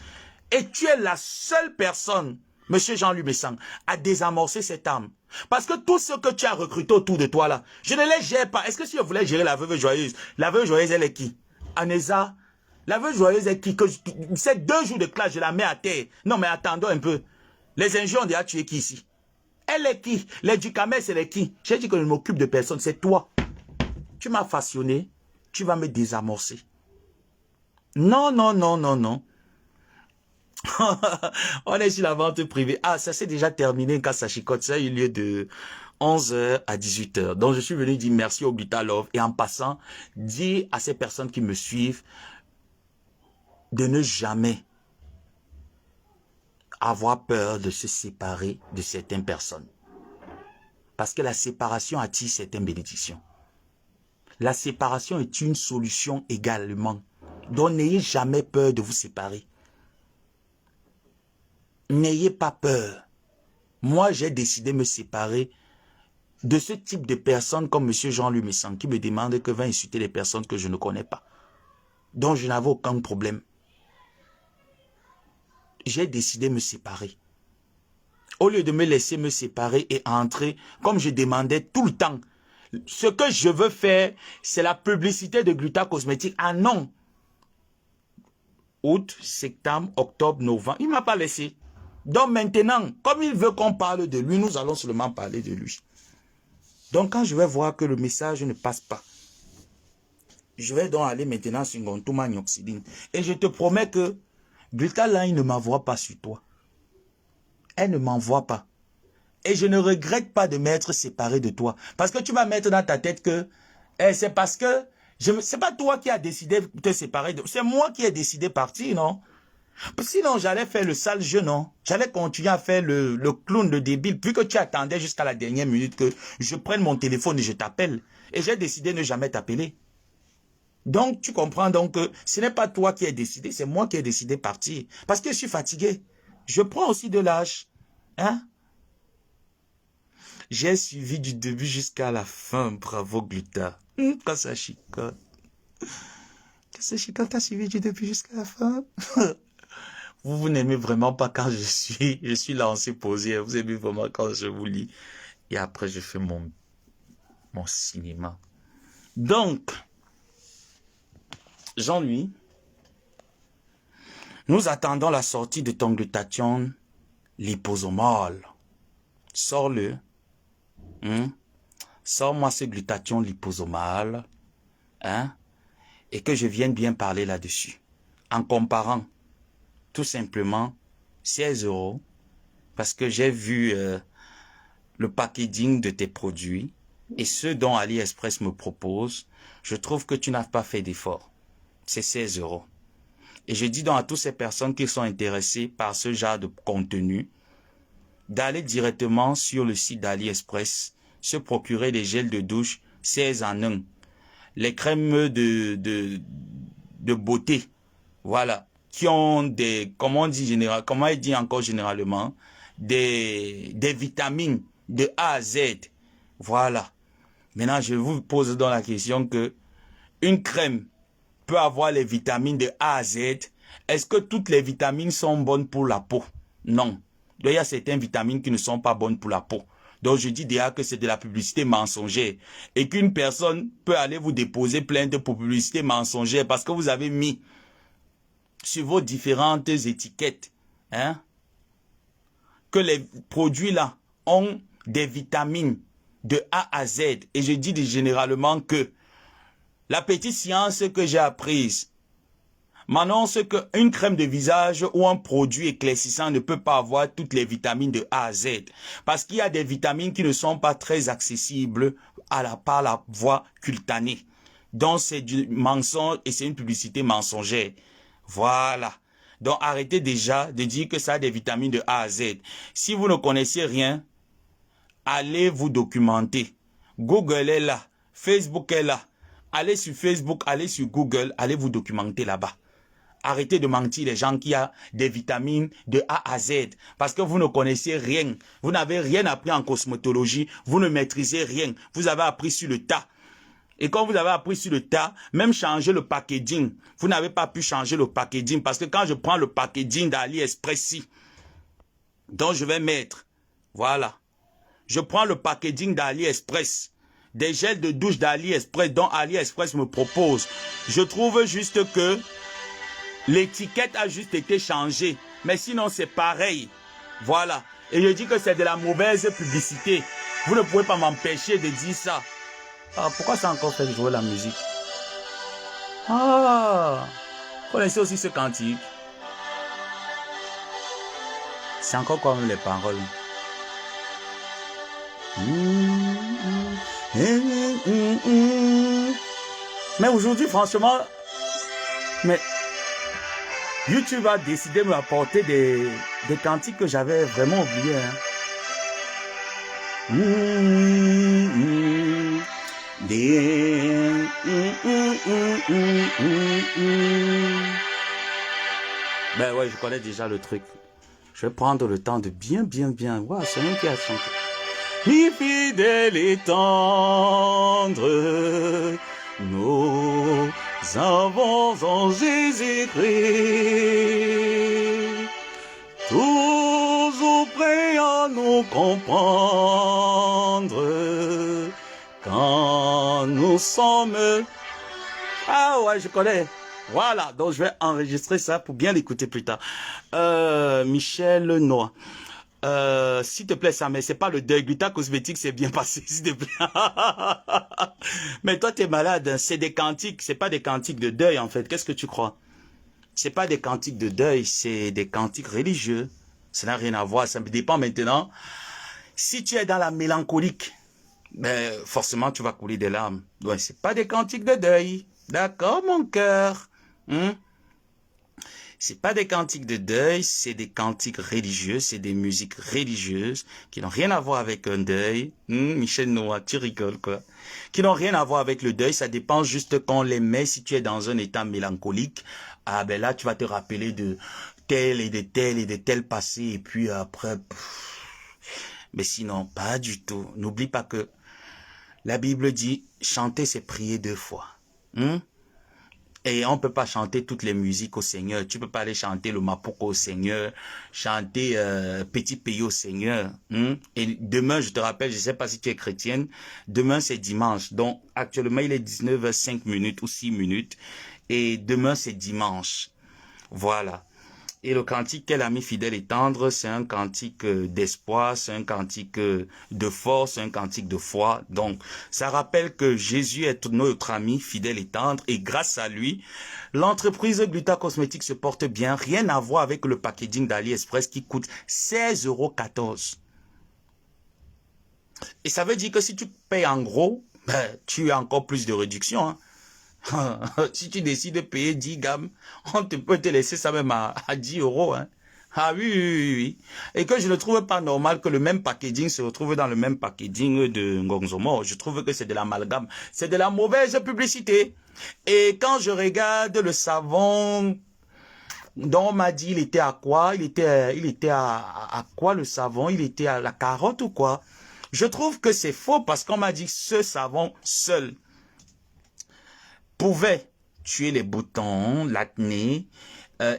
et tu es la seule personne, monsieur Jean-Louis Messang, à désamorcer cette arme. Parce que tout ce que tu as recruté autour de toi là, je ne les gère pas. Est-ce que si je voulais gérer la veuve joyeuse, la veuve joyeuse elle est qui? Anessa, la veuve joyeuse est qui? C'est 2 jours de classe, je la mets à terre. Non mais attendons un peu. Les injures ont déjà tué qui ici? Elle est qui? Les Ducamel c'est les qui? J'ai dit que je ne m'occupe de personne, c'est toi. Tu m'as façonné, tu vas me désamorcer. Non, non, non, non, non. On est sur la vente privée. Ah, ça s'est déjà terminé quand ça chicote. Ça a eu lieu de 11h à 18h. Donc, je suis venu dire merci au Glutta Love. Et en passant, dire à ces personnes qui me suivent de ne jamais avoir peur de se séparer de certaines personnes. Parce que la séparation attire certaines bénédictions. La séparation est une solution également. Donc, n'ayez jamais peur de vous séparer. N'ayez pas peur. Moi, j'ai décidé de me séparer de ce type de personnes comme M. Jean-Louis Messang qui me demande que va insulter les personnes que je ne connais pas. Donc, je n'avais aucun problème. J'ai décidé de me séparer. Au lieu de me laisser me séparer et entrer, comme je demandais tout le temps, ce que je veux faire, c'est la publicité de Glutta Cosmétique. Ah non! Août, septembre, octobre, novembre, il ne m'a pas laissé. Donc maintenant, comme il veut qu'on parle de lui, nous allons seulement parler de lui. Donc quand je vais voir que le message ne passe pas, je vais donc aller maintenant sur Ngontuma Nyoxidine. Et je te promets que Glutta là, il ne m'envoie pas sur toi. Elle ne m'envoie pas. Et je ne regrette pas de m'être séparé de toi. Parce que tu vas mettre dans ta tête que c'est parce que c'est pas toi qui as décidé de te séparer. C'est moi qui ai décidé de partir, non? Sinon, j'allais faire le sale jeu, non? J'allais continuer à faire le clown, le débile, puis que tu attendais jusqu'à la dernière minute que je prenne mon téléphone et je t'appelle. Et j'ai décidé de ne jamais t'appeler. Donc, tu comprends donc que ce n'est pas toi qui as décidé, c'est moi qui ai décidé de partir. Parce que je suis fatigué. Je prends aussi de l'âge. Hein? J'ai suivi du début jusqu'à la fin. Bravo, Glutta. Quand ça chicote. Quand ça chicote, t'as suivi du début jusqu'à la fin. Vous n'aimez vraiment pas quand je suis lancé, posé. Vous aimez vraiment quand je vous lis. Et après, je fais mon cinéma. Donc, Jean-Louis, nous attendons la sortie de ton glutathione liposomale. Sors-le. Sors-moi ce glutathione liposomale. Hein? Et que je vienne bien parler là-dessus. En comparant tout simplement 16 €. Parce que j'ai vu le packaging de tes produits. Et ceux dont AliExpress me propose. Je trouve que tu n'as pas fait d'effort. C'est 16 €. Et je dis donc à toutes ces personnes qui sont intéressées par ce genre de contenu, d'aller directement sur le site d'AliExpress, se procurer des gels de douche 16 en 1. Les crèmes de beauté, voilà, qui ont des, comment il dit encore généralement, des vitamines de A à Z. Voilà. Maintenant, je vous pose donc la question que une crème peut avoir les vitamines de A à Z. Est-ce que toutes les vitamines sont bonnes pour la peau? Non. Donc, il y a certaines vitamines qui ne sont pas bonnes pour la peau. Donc, je dis déjà que c'est de la publicité mensongère. Et qu'une personne peut aller vous déposer plainte pour publicité mensongère parce que vous avez mis sur vos différentes étiquettes, hein, que les produits-là ont des vitamines de A à Z. Et je dis généralement que la petite science que j'ai apprise m'annonce qu'une crème de visage ou un produit éclaircissant ne peut pas avoir toutes les vitamines de A à Z. Parce qu'il y a des vitamines qui ne sont pas très accessibles par la voie cutanée. Donc c'est du mensonge et c'est une publicité mensongère. Voilà. Donc arrêtez déjà de dire que ça a des vitamines de A à Z. Si vous ne connaissez rien, allez vous documenter. Google est là. Facebook est là. Allez sur Facebook, allez sur Google, allez vous documenter là-bas. Arrêtez de mentir les gens qui ont des vitamines de A à Z. Parce que vous ne connaissez rien. Vous n'avez rien appris en cosmétologie. Vous ne maîtrisez rien. Vous avez appris sur le tas. Et quand vous avez appris sur le tas, même changer le packaging, vous n'avez pas pu changer le packaging. Parce que quand je prends le packaging d'AliExpress, dont je vais mettre, voilà. Je prends le packaging d'AliExpress. Des gels de douche d'AliExpress dont AliExpress me propose. Je trouve juste que l'étiquette a juste été changée. Mais sinon, c'est pareil. Voilà. Et je dis que c'est de la mauvaise publicité. Vous ne pouvez pas m'empêcher de dire ça. Ah, pourquoi ça a encore fait jouer la musique? Ah, vous connaissez aussi ce cantique? C'est encore comme les paroles. Mais aujourd'hui, franchement, mais YouTube a décidé de m'apporter des cantiques que j'avais vraiment oubliés. Ben ouais, je connais déjà le truc. Je vais prendre le temps de bien. Wow, c'est même qui a chanté. Mi fidèle et tendre, nous avons en Jésus-Christ, toujours prêt à nous comprendre, quand nous sommes... Ah ouais, je connais. Voilà, donc je vais enregistrer ça pour bien l'écouter plus tard. Michel Noah. S'il te plaît, ça, mais c'est pas le deuil. Gluta cosmétique, c'est bien passé, s'il te plaît. Mais toi, t'es malade. Hein. C'est des cantiques. C'est pas des cantiques de deuil, en fait. Qu'est-ce que tu crois? C'est pas des cantiques de deuil. C'est des cantiques religieux. Ça n'a rien à voir. Ça me dépend maintenant. Si tu es dans la mélancolique, ben, forcément, tu vas couler des larmes. Ouais, c'est pas des cantiques de deuil. D'accord, mon cœur? C'est pas des cantiques de deuil, c'est des cantiques religieux, c'est des musiques religieuses qui n'ont rien à voir avec un deuil. Michel Noah, tu rigoles quoi. Qui n'ont rien à voir avec le deuil, ça dépend juste qu'on les met. Si tu es dans un état mélancolique, ah ben là tu vas te rappeler de tel et de tel passé et puis après... Mais sinon, pas du tout. N'oublie pas que la Bible dit, chanter c'est prier 2 fois. Et on peut pas chanter toutes les musiques au Seigneur. Tu peux pas aller chanter le Mapoko au Seigneur, chanter Petit Pays au Seigneur. Et demain, je te rappelle, je sais pas si tu es chrétienne, demain c'est dimanche. Donc actuellement, il est 19h05 ou 6 minutes. Et demain, c'est dimanche. Voilà. Et le cantique qu'elle a mis fidèle et tendre, c'est un cantique d'espoir, c'est un cantique de force, c'est un cantique de foi. Donc, ça rappelle que Jésus est notre ami fidèle et tendre et grâce à lui, l'entreprise Gluta Cosmétique se porte bien. Rien à voir avec le packaging d'AliExpress qui coûte 16,14 €. Et ça veut dire que si tu payes en gros, ben, tu as encore plus de réduction, hein. Si tu décides de payer 10 gammes, on peut te laisser ça même à 10 €. Hein. Ah oui. Et que je ne trouve pas normal que le même packaging se retrouve dans le même packaging de Ngongzomo. Je trouve que c'est de l'amalgame. C'est de la mauvaise publicité. Et quand je regarde le savon dont on m'a dit il était à quoi? Il était à quoi le savon? Il était à la carotte ou quoi? Je trouve que c'est faux parce qu'on m'a dit que ce savon seul pouvait tuer les boutons, l'acné,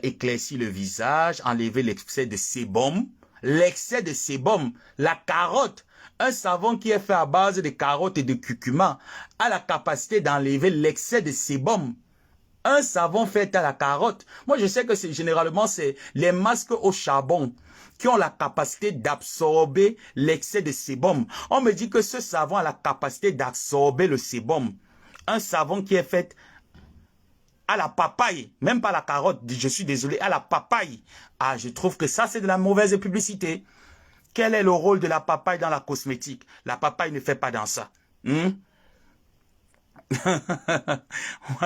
éclaircir le visage, enlever l'excès de sébum. L'excès de sébum, la carotte, un savon qui est fait à base de carottes et de curcuma, a la capacité d'enlever l'excès de sébum. Un savon fait à la carotte. Moi, je sais que généralement, c'est les masques au charbon qui ont la capacité d'absorber l'excès de sébum. On me dit que ce savon a la capacité d'absorber le sébum. Un savon qui est fait à la papaye, même pas la carotte, je suis désolé, à la papaye. Ah, je trouve que ça, c'est de la mauvaise publicité. Quel est le rôle de la papaye dans la cosmétique? La papaye ne fait pas dans ça. Moi,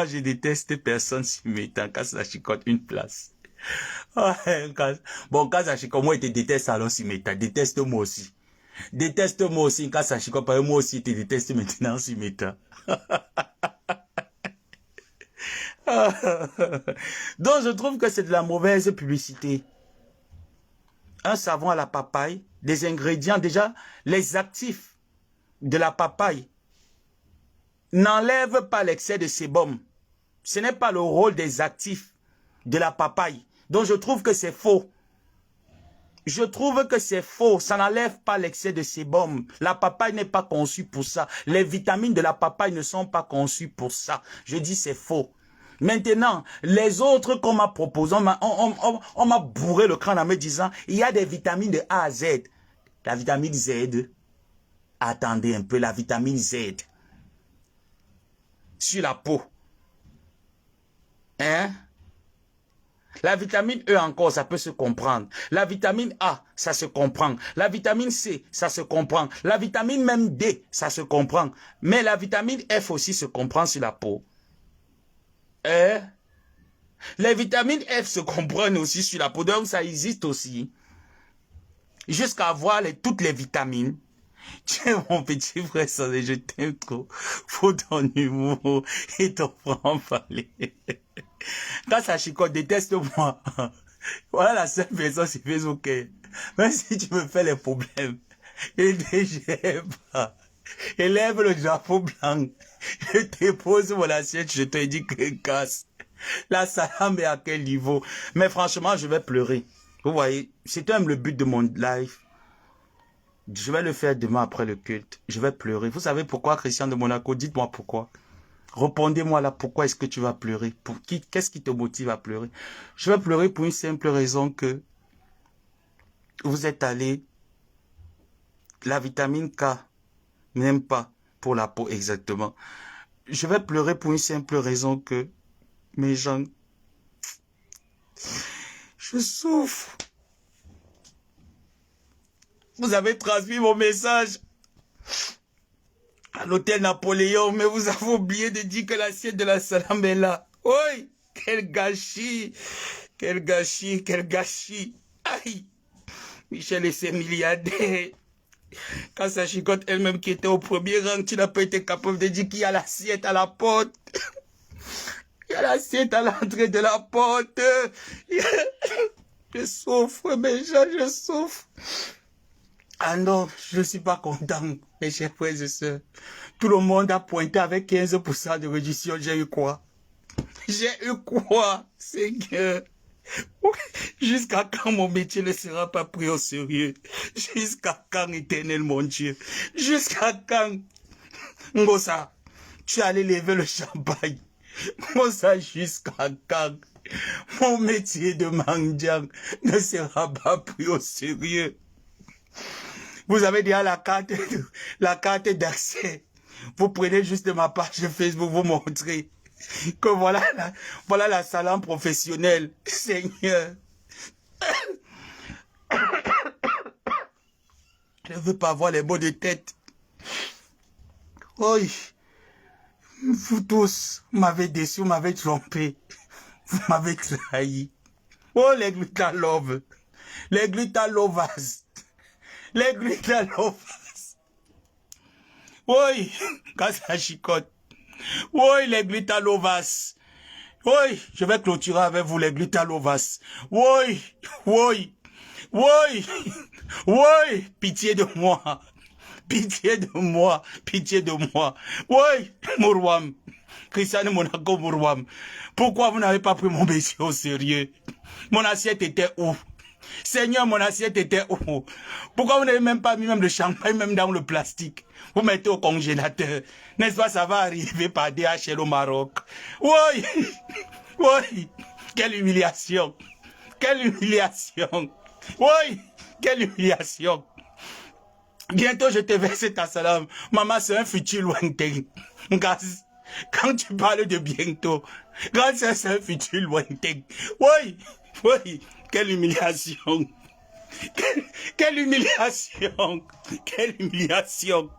je déteste personne s'y mettant quand ça chicote une place. Bon, quand ça chicote, moi, je te déteste, alors s'y mettant. Déteste-moi aussi. Déteste-moi aussi quand ça chicote, moi aussi, je te déteste maintenant s'y mettant. Donc, je trouve que c'est de la mauvaise publicité. Un savon à la papaye, des ingrédients, déjà, les actifs de la papaye n'enlèvent pas l'excès de sébum. Ce n'est pas le rôle des actifs de la papaye. Donc, je trouve que c'est faux. Je trouve que c'est faux. Ça n'enlève pas l'excès de sébum. La papaye n'est pas conçue pour ça. Les vitamines de la papaye ne sont pas conçues pour ça. Je dis c'est faux. Maintenant, les autres qu'on m'a proposé, on m'a bourré le crâne en me disant, il y a des vitamines de A à Z. La vitamine Z, attendez un peu, la vitamine Z, sur la peau. Hein? La vitamine E encore, ça peut se comprendre. La vitamine A, ça se comprend. La vitamine C, ça se comprend. La vitamine même D, ça se comprend. Mais la vitamine F aussi se comprend sur la peau. Les vitamines F se comprennent aussi sur la peau, donc ça existe aussi. Jusqu'à avoir toutes les vitamines. Tiens, mon petit frère, je t'aime trop pour ton humour et ton franc-parler. Quand ça chicote, déteste-moi. Voilà la seule personne sur Facebook. Même si tu me fais les problèmes, ne t'égère pas. Élève le drapeau blanc. Je te pose mon assiette, je te dis que casse. La salame est à quel niveau? Mais franchement, je vais pleurer. Vous voyez, c'est même le but de mon live. Je vais le faire demain après le culte. Je vais pleurer. Vous savez pourquoi, Christian de Monaco? Dites-moi pourquoi. Répondez-moi là, pourquoi est-ce que tu vas pleurer? Pour qui? Qu'est-ce qui te motive à pleurer? Je vais pleurer pour une simple raison que vous êtes allé. La vitamine K n'aime pas pour la peau exactement. Je vais pleurer pour une simple raison que mes gens, je souffre. Vous avez transmis mon message à l'hôtel Napoléon, mais vous avez oublié de dire que l'assiette de la salame est là. Oui, quel gâchis, quel gâchis, quel gâchis. Aïe, Michel et ses milliardaires. Quand ça chicote elle-même qui était au premier rang, tu n'as pas été capable de dire qu'il y a l'assiette à la porte. Il y a l'assiette à l'entrée de la porte. Je souffre, mes gens, je souffre. Ah non, je ne suis pas content, mes chers frères et sœurs. Tout le monde a pointé avec 15% de réduction. J'ai eu quoi? J'ai eu quoi, Seigneur? Jusqu'à quand mon métier ne sera pas pris au sérieux? Jusqu'à quand, éternel mon Dieu? Jusqu'à quand? Ngosa, tu allais lever le champagne. Ngosa, jusqu'à quand? Mon métier de mendiant ne sera pas pris au sérieux. Vous avez déjà la carte d'accès. Vous prenez juste de ma page Facebook, vous montrez que voilà la salon professionnelle. Seigneur. Je ne veux pas avoir les mots de tête. Oui. Vous tous m'avez déçu, vous m'avez trompé. Vous m'avez trahi. Oh, les glutalovs. Les glutalovas. Les glutalovas. Oui, quand ça chicote. Oui, les glutalovas. Oui, je vais clôturer avec vous les glutalovas. Oui, oui, oui, oui, pitié de moi. Pitié de moi, pitié de moi. Oui, Mourouam. Christian Monaco Mourouam. Pourquoi vous n'avez pas pris mon métier au sérieux? Mon assiette était où? Seigneur, mon assiette était où? Pourquoi vous n'avez même pas mis même le champagne, même dans le plastique? Vous mettez au congélateur. N'est-ce pas, ça va arriver par DHL au Maroc? Oui, oui, quelle humiliation. Quelle humiliation. Oui, quelle humiliation. Bientôt, je te verse ta salame. Maman, c'est un futur lointain. Quand tu parles de bientôt, c'est un futur lointain. Oui, oui, quelle humiliation. Quelle humiliation. Quelle humiliation.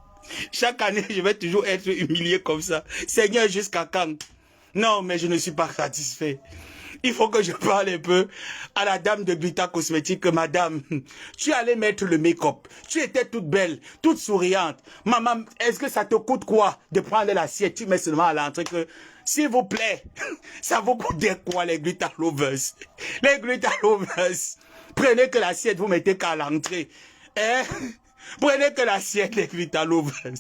Chaque année, je vais toujours être humilié comme ça. Seigneur, jusqu'à quand? Non, mais je ne suis pas satisfait. Il faut que je parle un peu à la dame de Glita Cosmétique. Madame, tu allais mettre le make-up. Tu étais toute belle, toute souriante. Maman, est-ce que ça te coûte quoi de prendre l'assiette? Tu mets seulement à l'entrée que S'il vous plaît, ça vous coûte quoi les Glutta Lovers? Les Glutta Lovers, prenez que l'assiette, vous mettez qu'à l'entrée. Hein? Prenez que l'assiette, les Glutta Lovers.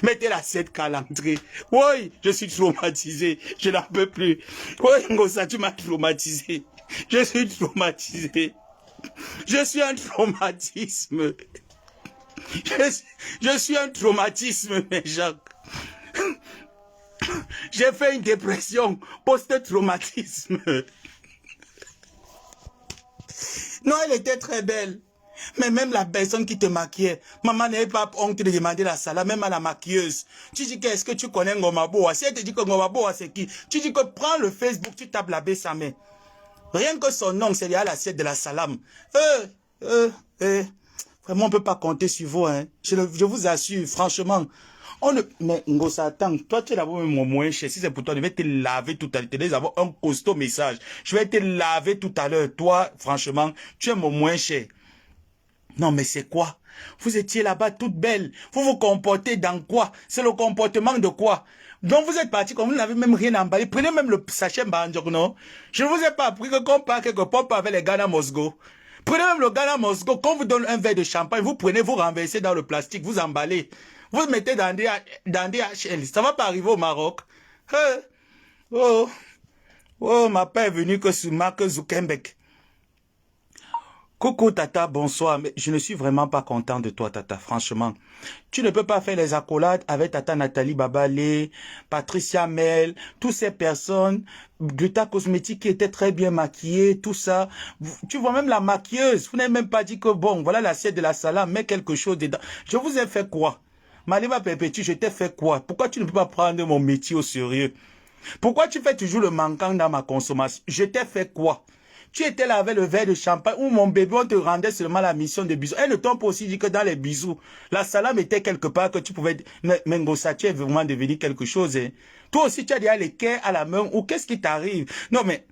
Mettez l'assiette qu'à l'entrée. Oui, je suis traumatisé. Je n'en peux plus. Oui, Ngosa, tu m'as traumatisé. Je suis traumatisé. Je suis un traumatisme. Je suis un traumatisme, mes gens. J'ai fait une dépression post-traumatisme. Non, elle était très belle. Mais même la personne qui te maquillait, maman n'avait pas honte de demander la salade, même à la maquilleuse. Tu dis qu'est-ce que tu connais Ngomaboa? Si elle te dit que Ngomaboa c'est qui? Tu dis que prends le Facebook, tu tapes la Bessamé. Rien que son nom, c'est lié à l'assiette de la salam. Vraiment, on ne peut pas compter sur vous. Hein. Je vous assure, franchement. On ne... Mais Ngosa, attends, toi tu es d'abord mon moins cher. Si c'est pour toi, je vais te laver tout à l'heure. Tu vas avoir un costaud message. Je vais te laver tout à l'heure. Toi, franchement, tu es mon moins cher. Non, mais c'est quoi? Vous étiez là-bas toute belle. Vous vous comportez dans quoi? C'est le comportement de quoi? Donc vous êtes parti comme vous n'avez même rien emballé. Prenez même le sachet Banjok, non? Je ne vous ai pas appris que qu'on part quelque part avec les Ghana Mosgo. Prenez même le Ghana Mosgo. Quand vous donne un verre de champagne, vous prenez, vous renversez dans le plastique, vous emballez. Vous le mettez dans des HL. Ça va pas arriver au Maroc. Oh, ma père est venu que sur Mark Zuckerberg. Coucou Tata, bonsoir, mais je ne suis vraiment pas content de toi Tata, franchement. Tu ne peux pas faire les accolades avec Tata Nathalie Babalé, Patricia Mel, toutes ces personnes, Glutta Cosmétique qui était très bien maquillée, tout ça. Tu vois même la maquilleuse, vous n'avez même pas dit que bon, voilà l'assiette de la salade, mets quelque chose dedans. Je vous ai fait quoi? Malima Perpétue, je t'ai fait quoi? Pourquoi tu ne peux pas prendre mon métier au sérieux? Pourquoi tu fais toujours le manquant dans ma consommation? Je t'ai fait quoi? Tu étais là avec le verre de champagne où mon bébé, on te rendait seulement la mission de bisous. Elle ne t'ont pas aussi dit que dans les bisous, la salade était quelque part que tu pouvais... Mais Ngosa, tu es vraiment devenu quelque chose. Hein. Toi aussi, tu as déjà les quais à la main ou qu'est-ce qui t'arrive? Non, mais...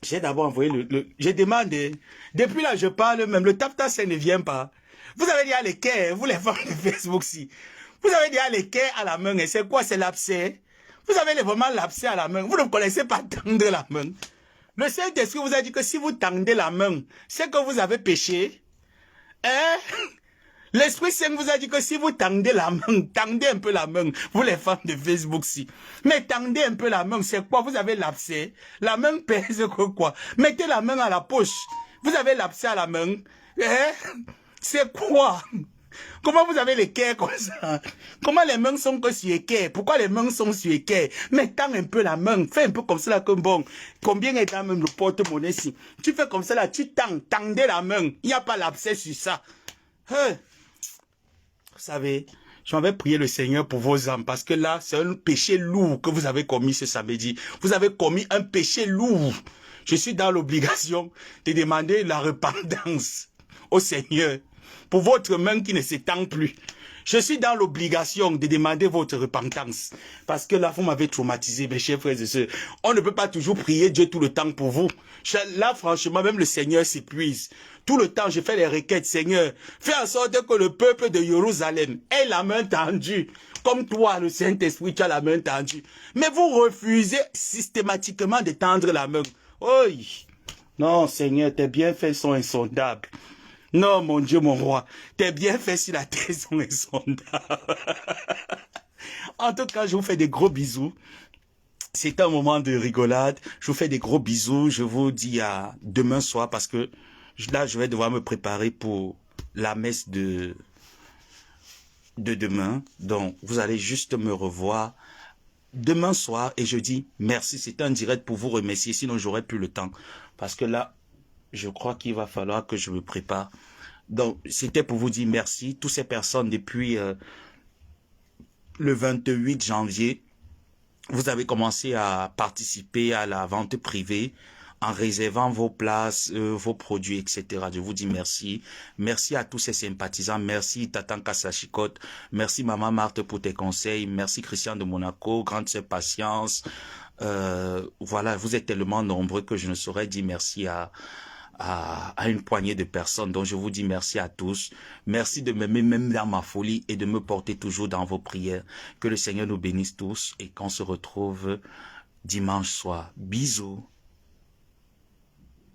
J'ai d'abord envoyé j'ai demandé. Depuis là, je parle même. Le tap-tap, ça ne vient pas. Vous avez déjà les quais, vous les femmes de Facebook-ci. Vous avez déjà les quais à la main. Et c'est quoi? C'est l'abcès. Vous avez vraiment l'abcès à la main. Vous ne connaissez pas tendre la main. Le Saint-Esprit vous a dit que si vous tendez la main, c'est que vous avez péché. Hein? L'Esprit Saint vous a dit que si vous tendez la main, tendez un peu la main, vous les femmes de Facebook-ci. Mais tendez un peu la main, c'est quoi? Vous avez l'abcès. La main pèse quoi? Mettez la main à la poche. Vous avez l'abcès à la main. Hein? C'est quoi? Comment vous avez les quais comme ça? Comment les mains sont que sur les quais? Pourquoi les mains sont sur les quais? Mais tends un peu la main. Fais un peu comme ça là, comme bon. Combien est dans même le porte-monnaie ici? Tu fais comme ça là, tu tendez la main. Il n'y a pas l'abcès sur ça. Hein? Vous savez, je m'avais prié le Seigneur pour vos âmes parce que là, c'est un péché lourd que vous avez commis ce samedi. Vous avez commis un péché lourd. Je suis dans l'obligation de demander la repentance au Seigneur pour votre main qui ne s'étend plus. Je suis dans l'obligation de demander votre repentance. Parce que là, vous m'avez traumatisé, mes chers frères et sœurs. On ne peut pas toujours prier Dieu tout le temps pour vous. Là, franchement, même le Seigneur s'épuise. Tout le temps, je fais les requêtes, Seigneur. Fais en sorte que le peuple de Jérusalem ait la main tendue. Comme toi, le Saint-Esprit, tu as la main tendue. Mais vous refusez systématiquement de tendre la main. Oui. Non, Seigneur, tes bienfaits sont insondables. Non, mon Dieu, mon roi, tes bienfaits sur la terre sont insondables. En tout cas, je vous fais des gros bisous. C'est un moment de rigolade. Je vous fais des gros bisous. Je vous dis à demain soir parce que là, je vais devoir me préparer pour la messe de demain. Donc, vous allez juste me revoir demain soir et je dis merci. C'est un direct pour vous remercier. Sinon, j'aurais plus le temps. Parce que là, je crois qu'il va falloir que je me prépare. Donc, c'était pour vous dire merci. Toutes ces personnes, depuis le 28 janvier, vous avez commencé à participer à la vente privée en réservant vos places, vos produits, etc. Je vous dis merci. Merci à tous ces sympathisants. Merci Tatan Kassachikot. Merci Maman Marthe pour tes conseils. Merci Christian de Monaco. Grande patience. Voilà, vous êtes tellement nombreux que je ne saurais dire merci à à une poignée de personnes. Donc je vous dis merci à tous. Merci de m'aimer même dans ma folie et de me porter toujours dans vos prières. Que le Seigneur nous bénisse tous et qu'on se retrouve dimanche soir. Bisous.